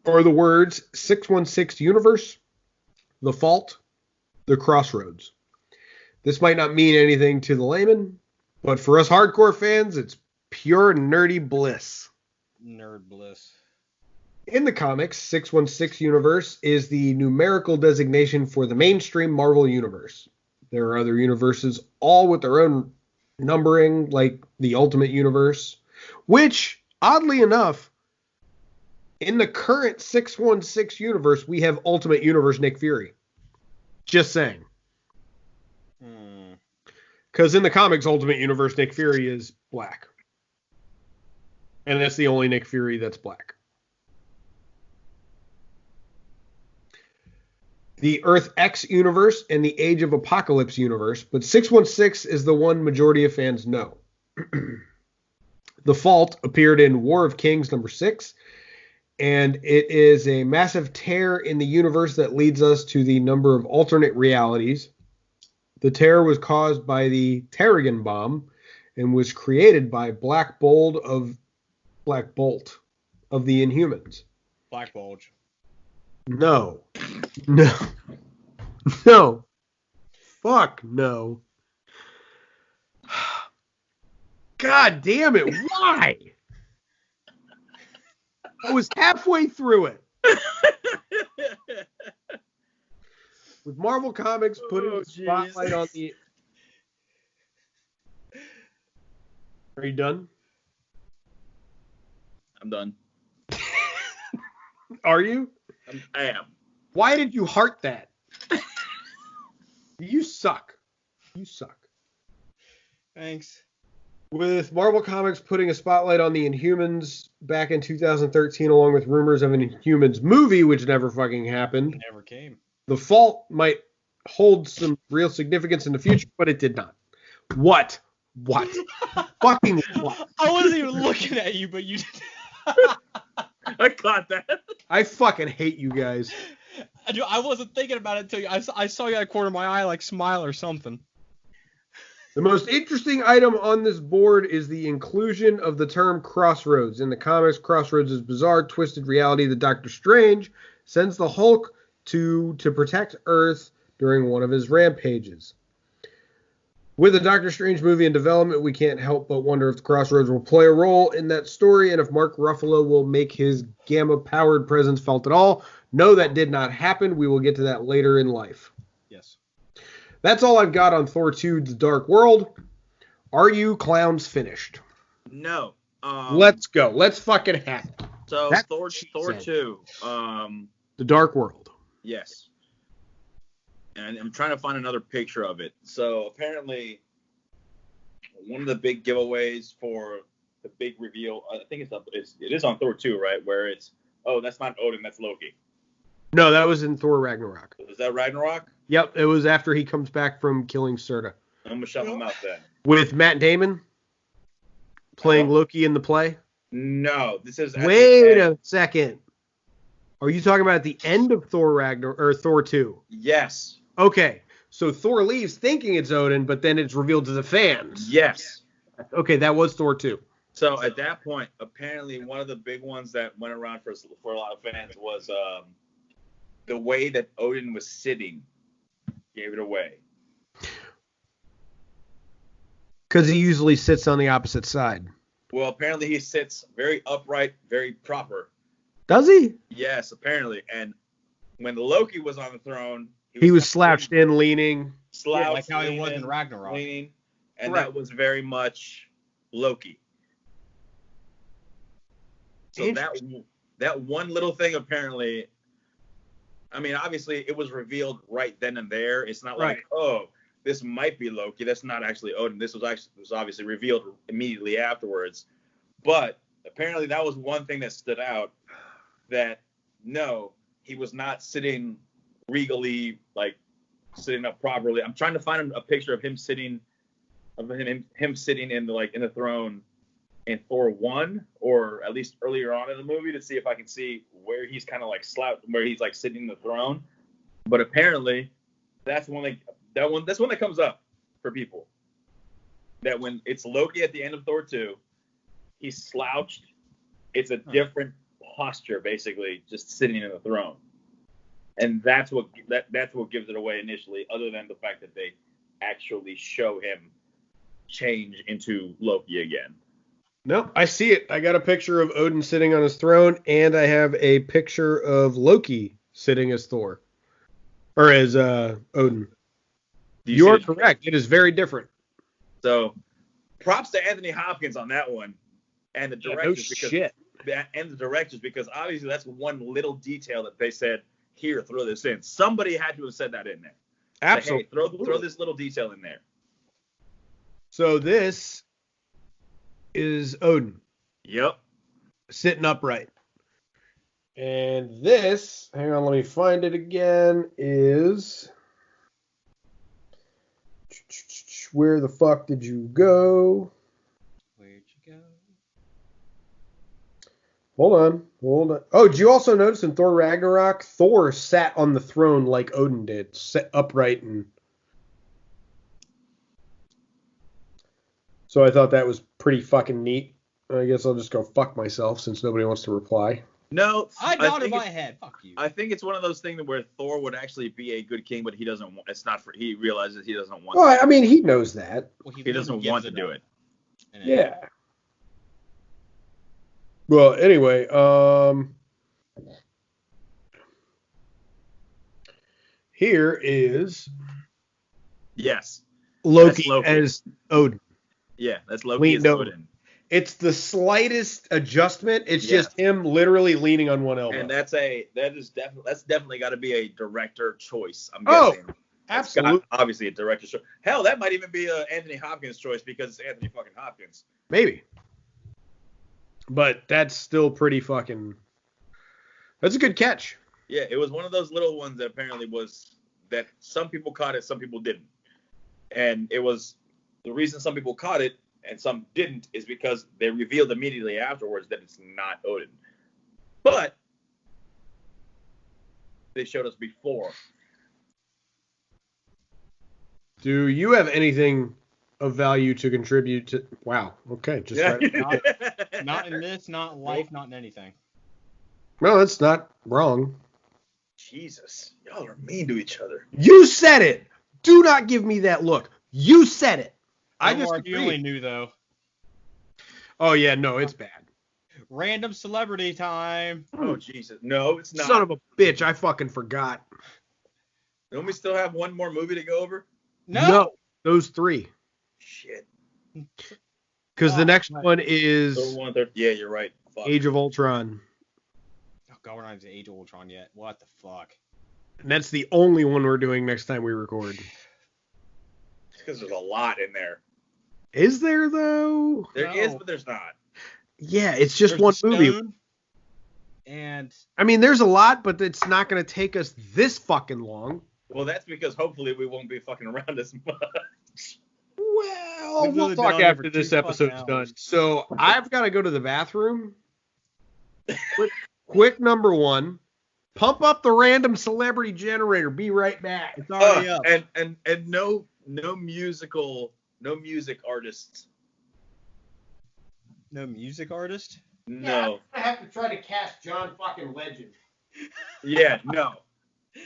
are the words 616 Universe, The Fault, The Crossroads. This might not mean anything to the layman, but for us hardcore fans, it's pure nerdy bliss. Nerd bliss. In the comics, 616 Universe is the numerical designation for the mainstream Marvel Universe. There are other universes, all with their own numbering, like the Ultimate Universe, which, oddly enough, in the current 616 Universe, we have Ultimate Universe Nick Fury. Just saying. Because in the comics, Ultimate Universe Nick Fury is black. And that's the only Nick Fury that's black. The Earth X universe and the Age of Apocalypse universe, but 616 is the one majority of fans know. The Fault appeared in War of Kings number 6, and it is a massive tear in the universe that leads us to the number of alternate realities. The tear was caused by the Terrigen bomb and was created by Black Bolt of the Inhumans. Black Bulge. No. No. No. Fuck no. God damn it. Why? I was halfway through it. With Marvel Comics putting the spotlight on the... Are you done? I'm done. Are you? I am. Why did you heart that? You suck. You suck. Thanks. With Marvel Comics putting a spotlight on the Inhumans back in 2013, along with rumors of an Inhumans movie, which never fucking happened, Never came. The Fault might hold some real significance in the future, but it did not. What? Fucking what? I wasn't even looking at you, but you did. I caught that. I fucking hate you guys. I wasn't thinking about it until I saw you out of the corner of my eye, like smile or something. The most interesting item on this board is the inclusion of the term Crossroads. In the comics, Crossroads is bizarre, twisted reality that Doctor Strange sends the Hulk to protect Earth during one of his rampages. With the Doctor Strange movie in development, we can't help but wonder if the Crossroads will play a role in that story and if Mark Ruffalo will make his gamma-powered presence felt at all. No, that did not happen. We will get to that later in life. Yes. That's all I've got on Thor 2, The Dark World. Are you clowns finished? No. Let's go. Let's fucking have it. So That's Thor what she 2. The Dark World. Yes. And I'm trying to find another picture of it. So apparently, one of the big giveaways for the big reveal, I think it is on Thor 2, right? Where it's, oh, that's not Odin, that's Loki. No, that was in Thor Ragnarok. Is that Ragnarok? Yep, it was after he comes back from killing Serta. I'm going to shut my mouth then. With Matt Damon playing Loki in the play? No, this is... Wait a second. Are you talking about at the end of Thor Ragnarok or Thor 2? Yes. Okay, so Thor leaves thinking it's Odin, but then it's revealed to the fans. Yes. Okay, that was Thor 2. So at that point, apparently one of the big ones that went around for a lot of fans was the way that Odin was sitting gave it away. Because he usually sits on the opposite side. Well, apparently he sits very upright, very proper. Does he? Yes, apparently. And when Loki was on the throne, he was slouched in, leaning. Slouched, like how he was in Ragnarok. Leaning, and Right. that was very much Loki. So that one little thing apparently, I mean, obviously it was revealed right then and there. It's not like, oh, this might be Loki. That's not actually Odin. This was obviously revealed immediately afterwards. But apparently that was one thing that stood out, that no, he was not sitting regally, like sitting up properly. I'm trying to find a picture of him sitting in the throne in Thor 1, or at least earlier on in the movie, to see if I can see where he's kind of like slouched, where he's like sitting in the throne. But apparently that's one that comes up for people. That when it's Loki at the end of Thor 2, he's slouched. It's a different posture, basically, just sitting in the throne. And that's what gives it away initially, other than the fact that they actually show him change into Loki again. Nope, I see it. I got a picture of Odin sitting on his throne, and I have a picture of Loki sitting as Thor. Or as Odin. You are correct. It is very different. So, props to Anthony Hopkins on that one, and the directors. And the directors, because obviously that's one little detail that they said, here, throw this in. Somebody had to have said that in there. Absolutely. Like, hey, throw this little detail in there. So this is Odin. Yep. Sitting upright. And this, hang on, let me find it again, is... Where the fuck did you go? Where'd you go? Hold on. Oh, did you also notice in Thor Ragnarok, Thor sat on the throne like Odin did, set upright, and so I thought that was pretty fucking neat. I guess I'll just go fuck myself since nobody wants to reply. No, I nodded my head. Fuck you. I think it's one of those things where Thor would actually be a good king, but he doesn't want. It's not for. He realizes he doesn't want. Well, I mean, he knows that. Well, he doesn't want to do it. Yeah. Well, anyway, here is Loki as Odin. Yeah, that's Loki as Odin. It's the slightest adjustment. It's just him literally leaning on one elbow. And that's definitely got to be a director choice. I'm guessing. Oh, absolutely. Obviously a director choice. Hell, that might even be Anthony Hopkins' choice because it's Anthony fucking Hopkins. Maybe. But that's still pretty fucking. That's a good catch. Yeah, it was one of those little ones that apparently was that some people caught it, some people didn't. And it was the reason some people caught it and some didn't is because they revealed immediately afterwards that it's not Odin. But they showed us before. Do you have anything of value to contribute to? Wow. Okay. Just right. Not in this, not life, not in anything. No, that's not wrong. Jesus, y'all are mean to each other. You said it. Do not give me that look. You said it. I just You only knew though. Oh yeah, no, it's bad. Random celebrity time. Oh Jesus, no, it's not. Son of a bitch, I fucking forgot. Don't we still have one more movie to go over? No, those 3. Shit. Because the next one is yeah, you're right. Fuck. Age of Ultron. Oh God, we're not even Age of Ultron yet. What the fuck? And that's the only one we're doing next time we record. It's because there's a lot in there. Is there though? There is, but there's not. Yeah, it's just one movie. And I mean, there's a lot, but it's not going to take us this fucking long. Well, that's because hopefully we won't be fucking around as much. Well, we'll talk after this episode's done. So I've got to go to the bathroom. Quick number 1. Pump up the random celebrity generator. Be right back. It's already up. And no music artists. No music artist? No. I have to try to cast John fucking Legend. Yeah, no.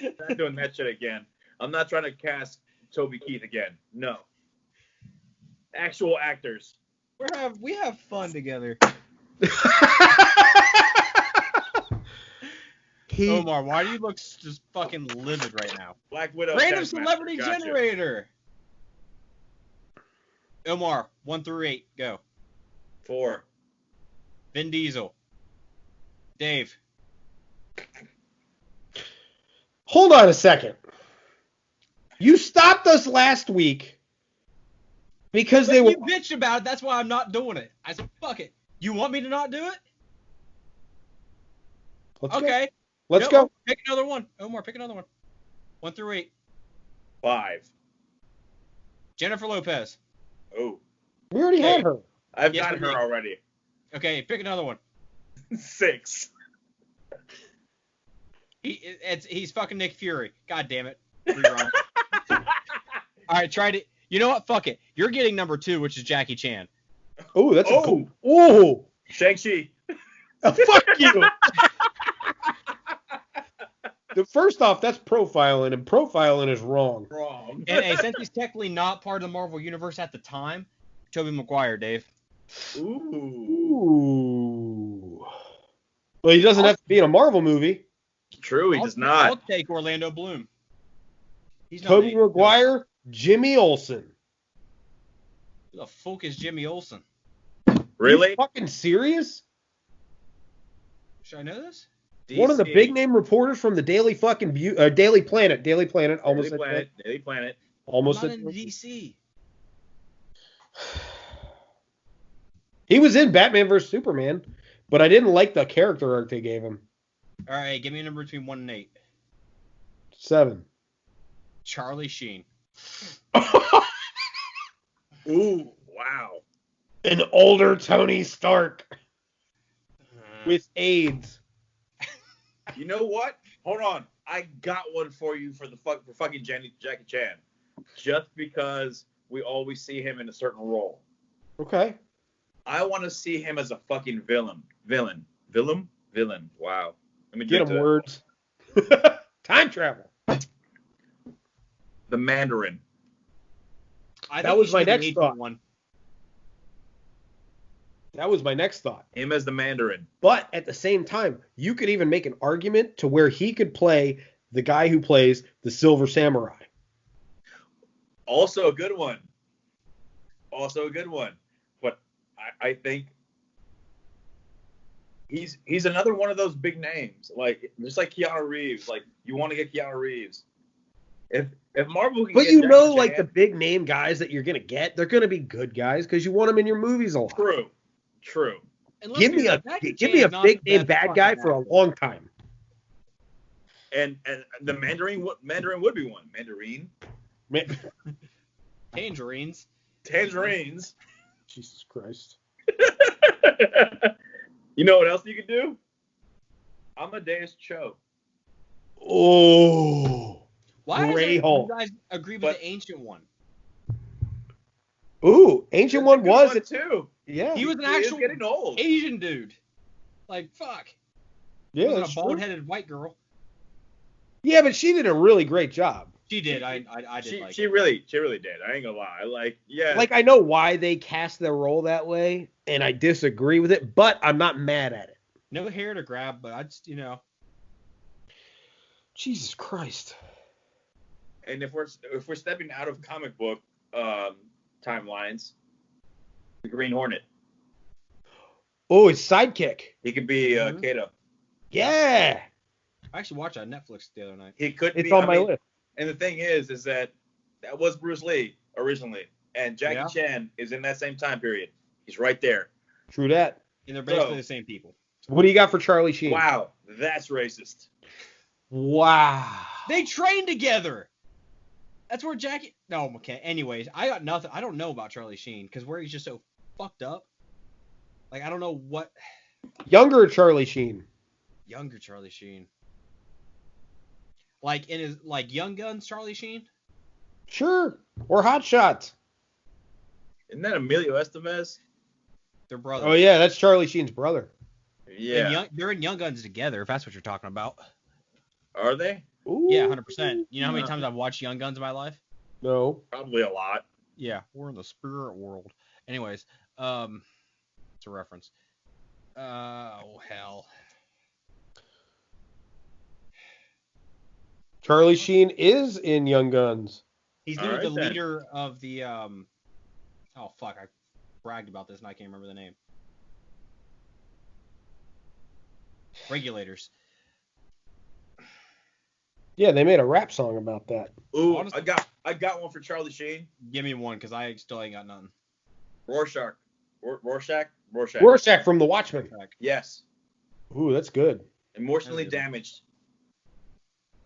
I'm not doing that shit again. I'm not trying to cast Toby Keith again. No. Actual actors. We have fun together. Omar, why do you look just fucking livid right now? Black Widow. Random celebrity generator. Omar, 1 through 8, go. 4. Vin Diesel. Dave. Hold on a second. You stopped us last week because You bitched about it. That's why I'm not doing it. I said, fuck it. You want me to not do it? Okay. Let's go. Pick another one. Omar, pick another one. 1 through 8. 5. Jennifer Lopez. Oh. We already had her. I've got her already. Okay, pick another one. 6. He's fucking Nick Fury. God damn it. All right, try to. You know what? Fuck it. You're getting number 2, which is Jackie Chan. Oh, that's a cool. Oh. Shang-Chi. Fuck you. First off, that's profiling, and profiling is wrong. And hey, since he's technically not part of the Marvel Universe at the time, Tobey Maguire, Dave. Ooh. Well, he doesn't have to be in a Marvel movie. True, he does not. I'll take Orlando Bloom. He's Tobey Maguire, Jimmy Olsen. Who the fuck is Jimmy Olsen? Really? Are you fucking serious? Should I know this? DC. One of the big name reporters from the Daily fucking Daily Planet. Daily Planet. Daily Planet. Almost. Not in DC. He was in Batman vs Superman, but I didn't like the character arc they gave him. All right, give me a number between 1 and 8. 7. Charlie Sheen. Ooh, wow. An older Tony Stark with AIDS. You know what? Hold on. I got one for you for fucking Jackie Chan. Just because we always see him in a certain role. Okay. I want to see him as a fucking villain. Villain. Wow. Let me get him words. Time travel. The Mandarin. That was my next thought. That was my next thought. Him as the Mandarin. But at the same time, you could even make an argument to where he could play the guy who plays the Silver Samurai. Also a good one. But I think he's another one of those big names. Like, just like Keanu Reeves. Like, you want to get Keanu Reeves. If Marvel can but get you know, Chan, like the big name guys that you're gonna get, they're gonna be good guys because you want them in your movies a lot. True. Give me a big name bad guy for a long time. And the Mandarin would be one. Mandarin. Tangerines. Tangerines. Jesus Christ. You know what else you could do? Amadeus Cho. Oh. Why doesn't Grey you Hulk. guys agree with the ancient one? Ooh, Ancient One was it too. Yeah. He was an He is actual getting old. Asian dude. Like, fuck. Yeah, He wasn't that's a true. bald-headed white girl. Yeah, but she did a really great job. She did. I did She like she really did. I ain't gonna lie. Like, yeah. Like, I know why they cast their role that way, and I disagree with it, but I'm not mad at it. no hair to grab, but I just, Jesus Christ. And if we're stepping out of comic book timelines, the Green Hornet. Oh, his sidekick. He could be Kato. Yeah. I actually watched that on Netflix the other night. He could It's be on my list. And the thing is that was Bruce Lee originally, and Jackie Yeah. Chan is in that same time period. He's right there. True that. And they're basically So- the same people. What do you got for Charlie Sheen? Wow, that's racist. Wow. They trained together. That's where Jackie. No, okay. Anyways, I got nothing. I don't know about Charlie Sheen because where he's just so fucked up. Like, I don't know what Younger Charlie Sheen. younger Charlie Sheen. Like in his Young Guns Charlie Sheen. Sure. Or Hot Shots. Isn't that Emilio Estevez? They're brothers. Oh, yeah, that's Charlie Sheen's brother. Yeah. They're in Young Guns together. If that's what you're talking about. Are they? Ooh. Yeah, 100%. You know how many times I've watched Young Guns in my life? No. Probably a lot. Yeah, we're in the spirit world. Anyways, it's a reference. Oh hell. Charlie Sheen is in Young Guns. He's All the right, then. leader of the Oh fuck! I bragged about this and I can't remember the name. Regulators. Yeah, they made a rap song about that. Ooh, Honestly- I got one for Charlie Sheen. Give me one because I still ain't got nothing. Rorschach. Rorschach. Rorschach from The Watchmen. Yes. Ooh, that's good. Emotionally That's a good one. damaged.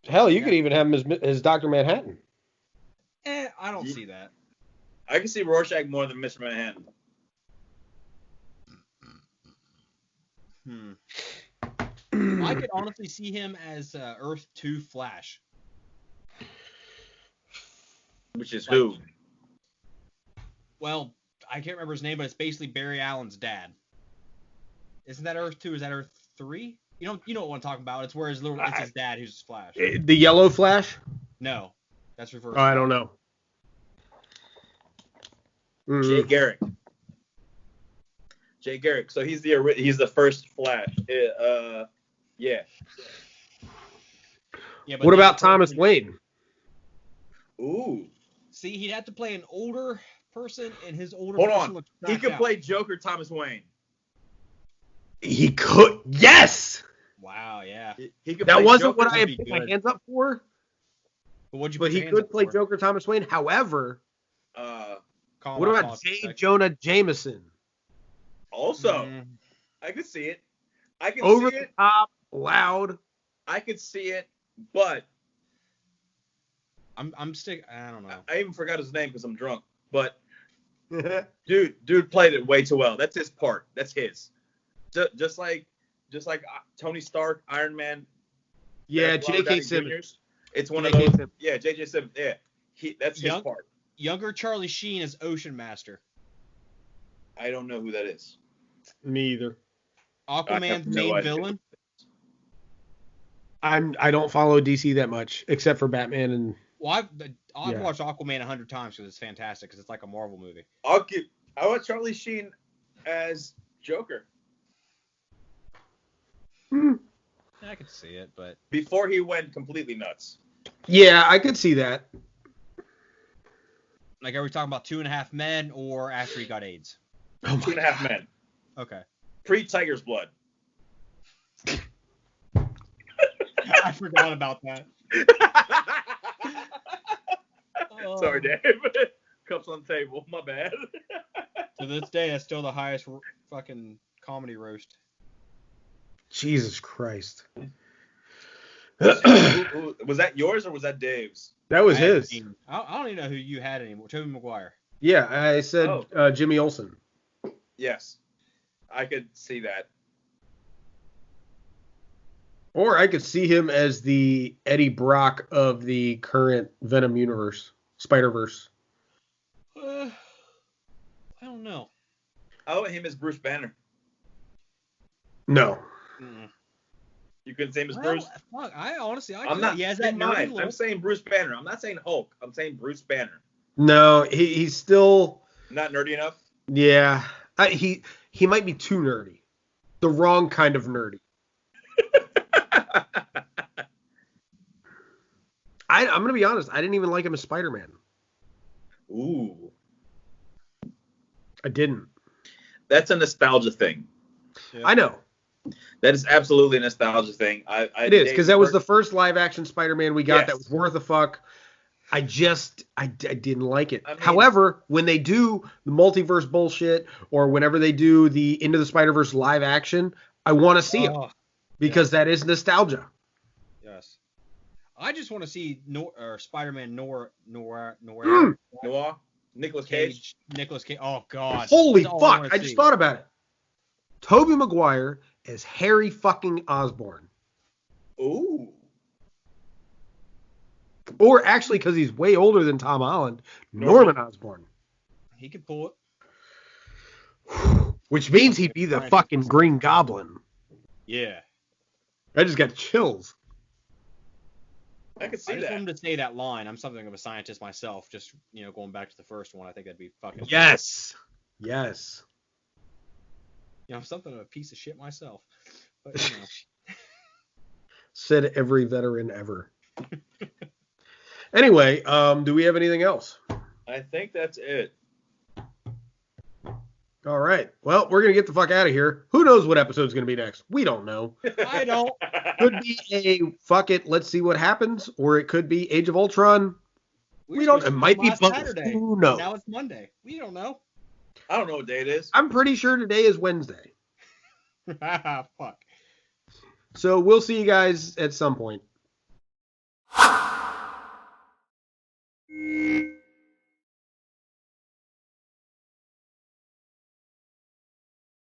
Hell, you Yeah. could even have him as Dr. Manhattan. I don't Ye- see that. I can see Rorschach more than Mr. Manhattan. I could honestly see him as Earth 2 Flash. Which is Like- who? Well, I can't remember his name, but it's basically Barry Allen's dad. Isn't that Earth 2? Is that Earth 3? You know what I'm talking about. It's where it's his dad who's Flash. The Yellow Flash? No, that's reverse. Oh, I don't know. Jay Garrick. Jay Garrick. So he's the first Flash. Yeah. Yeah, but What the about other Thomas person- Wayne? Ooh. See, he'd have to play an older person, and his older Hold person on. looks He cracked could out. play Joker Thomas Wayne. He could. Yes! Wow, yeah. He could That play wasn't Joker. what I would had be put my good. hands up for, But what'd you but put he your hands could up play for? Joker Thomas Wayne. However, Call what him out, about J. politics. Jonah Jameson? Also, Mhm. I could see it. I could Over see the it. top, loud. I could see it. But I don't know. I even forgot his name because I'm drunk. But dude played it way too well. That's his part. That's his. Just like Tony Stark, Iron Man. Yeah, Robert J.K. Downey Simmons. Jr.'s. It's one J.K. of those. Simmons. Yeah, J.J. Simmons. Yeah, that's his Young- part. Younger Charlie Sheen is Ocean Master. I don't know who that is. Me either. Aquaman's no main idea. villain. I don't follow DC that much, except for Batman and Well, I've Yeah. watched Aquaman 100 times because it's fantastic because it's like a Marvel movie. I want Charlie Sheen as Joker I could see it, but before he went completely nuts. yeah, I could see that. like, are we talking about 2.5 Men or after he got AIDS? Oh my 2.5 Men. Okay. Pre-Tiger's Blood. I forgot about that. Sorry, Dave. Cups on the table. My bad. To this day, that's still the highest fucking comedy roast. Jesus Christ. Was that yours or was that Dave's? That was his. I don't even know who you had anymore. Tobey Maguire. Yeah, I said Jimmy Olsen. Yes, I could see that. Or I could see him as the Eddie Brock of the current Venom universe, Spider-Verse. I don't know. I want him as Bruce Banner. No. You couldn't say him as Bruce? Fuck, I'm not. He has that nerdy look. I'm saying Bruce Banner. I'm not saying Hulk. I'm saying Bruce Banner. No, he's still not nerdy enough. Yeah, he might be too nerdy, the wrong kind of nerdy. I'm gonna be honest. I didn't even like him as Spider-Man. Ooh, I didn't. That's a nostalgia thing. Yeah. I know. That is absolutely a nostalgia thing. It is, because that was the first live-action Spider-Man we got that was worth a fuck. I didn't like it. However, when they do the multiverse bullshit or whenever they do the Into the Spider-Verse live action, I want to see it because that is nostalgia. Yes. I just want to see Spider-Man Noir. Nicolas Cage. Oh, God. Holy fuck. I just thought about it. Tobey Maguire as Harry fucking Osborn. Ooh. Or actually, because he's way older than Tom Holland, Norman Osborn. He could pull it. Which means he'd be the fucking Green Goblin. Yeah. I just got chills. I could see that. I just want him to say that line. I'm something of a scientist myself. Just, going back to the first one, I think that'd be fucking... Yes. Yes. I'm something of a piece of shit myself. But, Said every veteran ever. Anyway, do we have anything else? I think that's it. All right. Well, we're going to get the fuck out of here. Who knows what episode's going to be next? We don't know. I don't. Could be a fuck it, let's see what happens, or it could be Age of Ultron. We don't. It might be both. Saturday. Who knows? Now it's Monday. We don't know. I don't know what day it is. I'm pretty sure today is Wednesday. Fuck. So we'll see you guys at some point.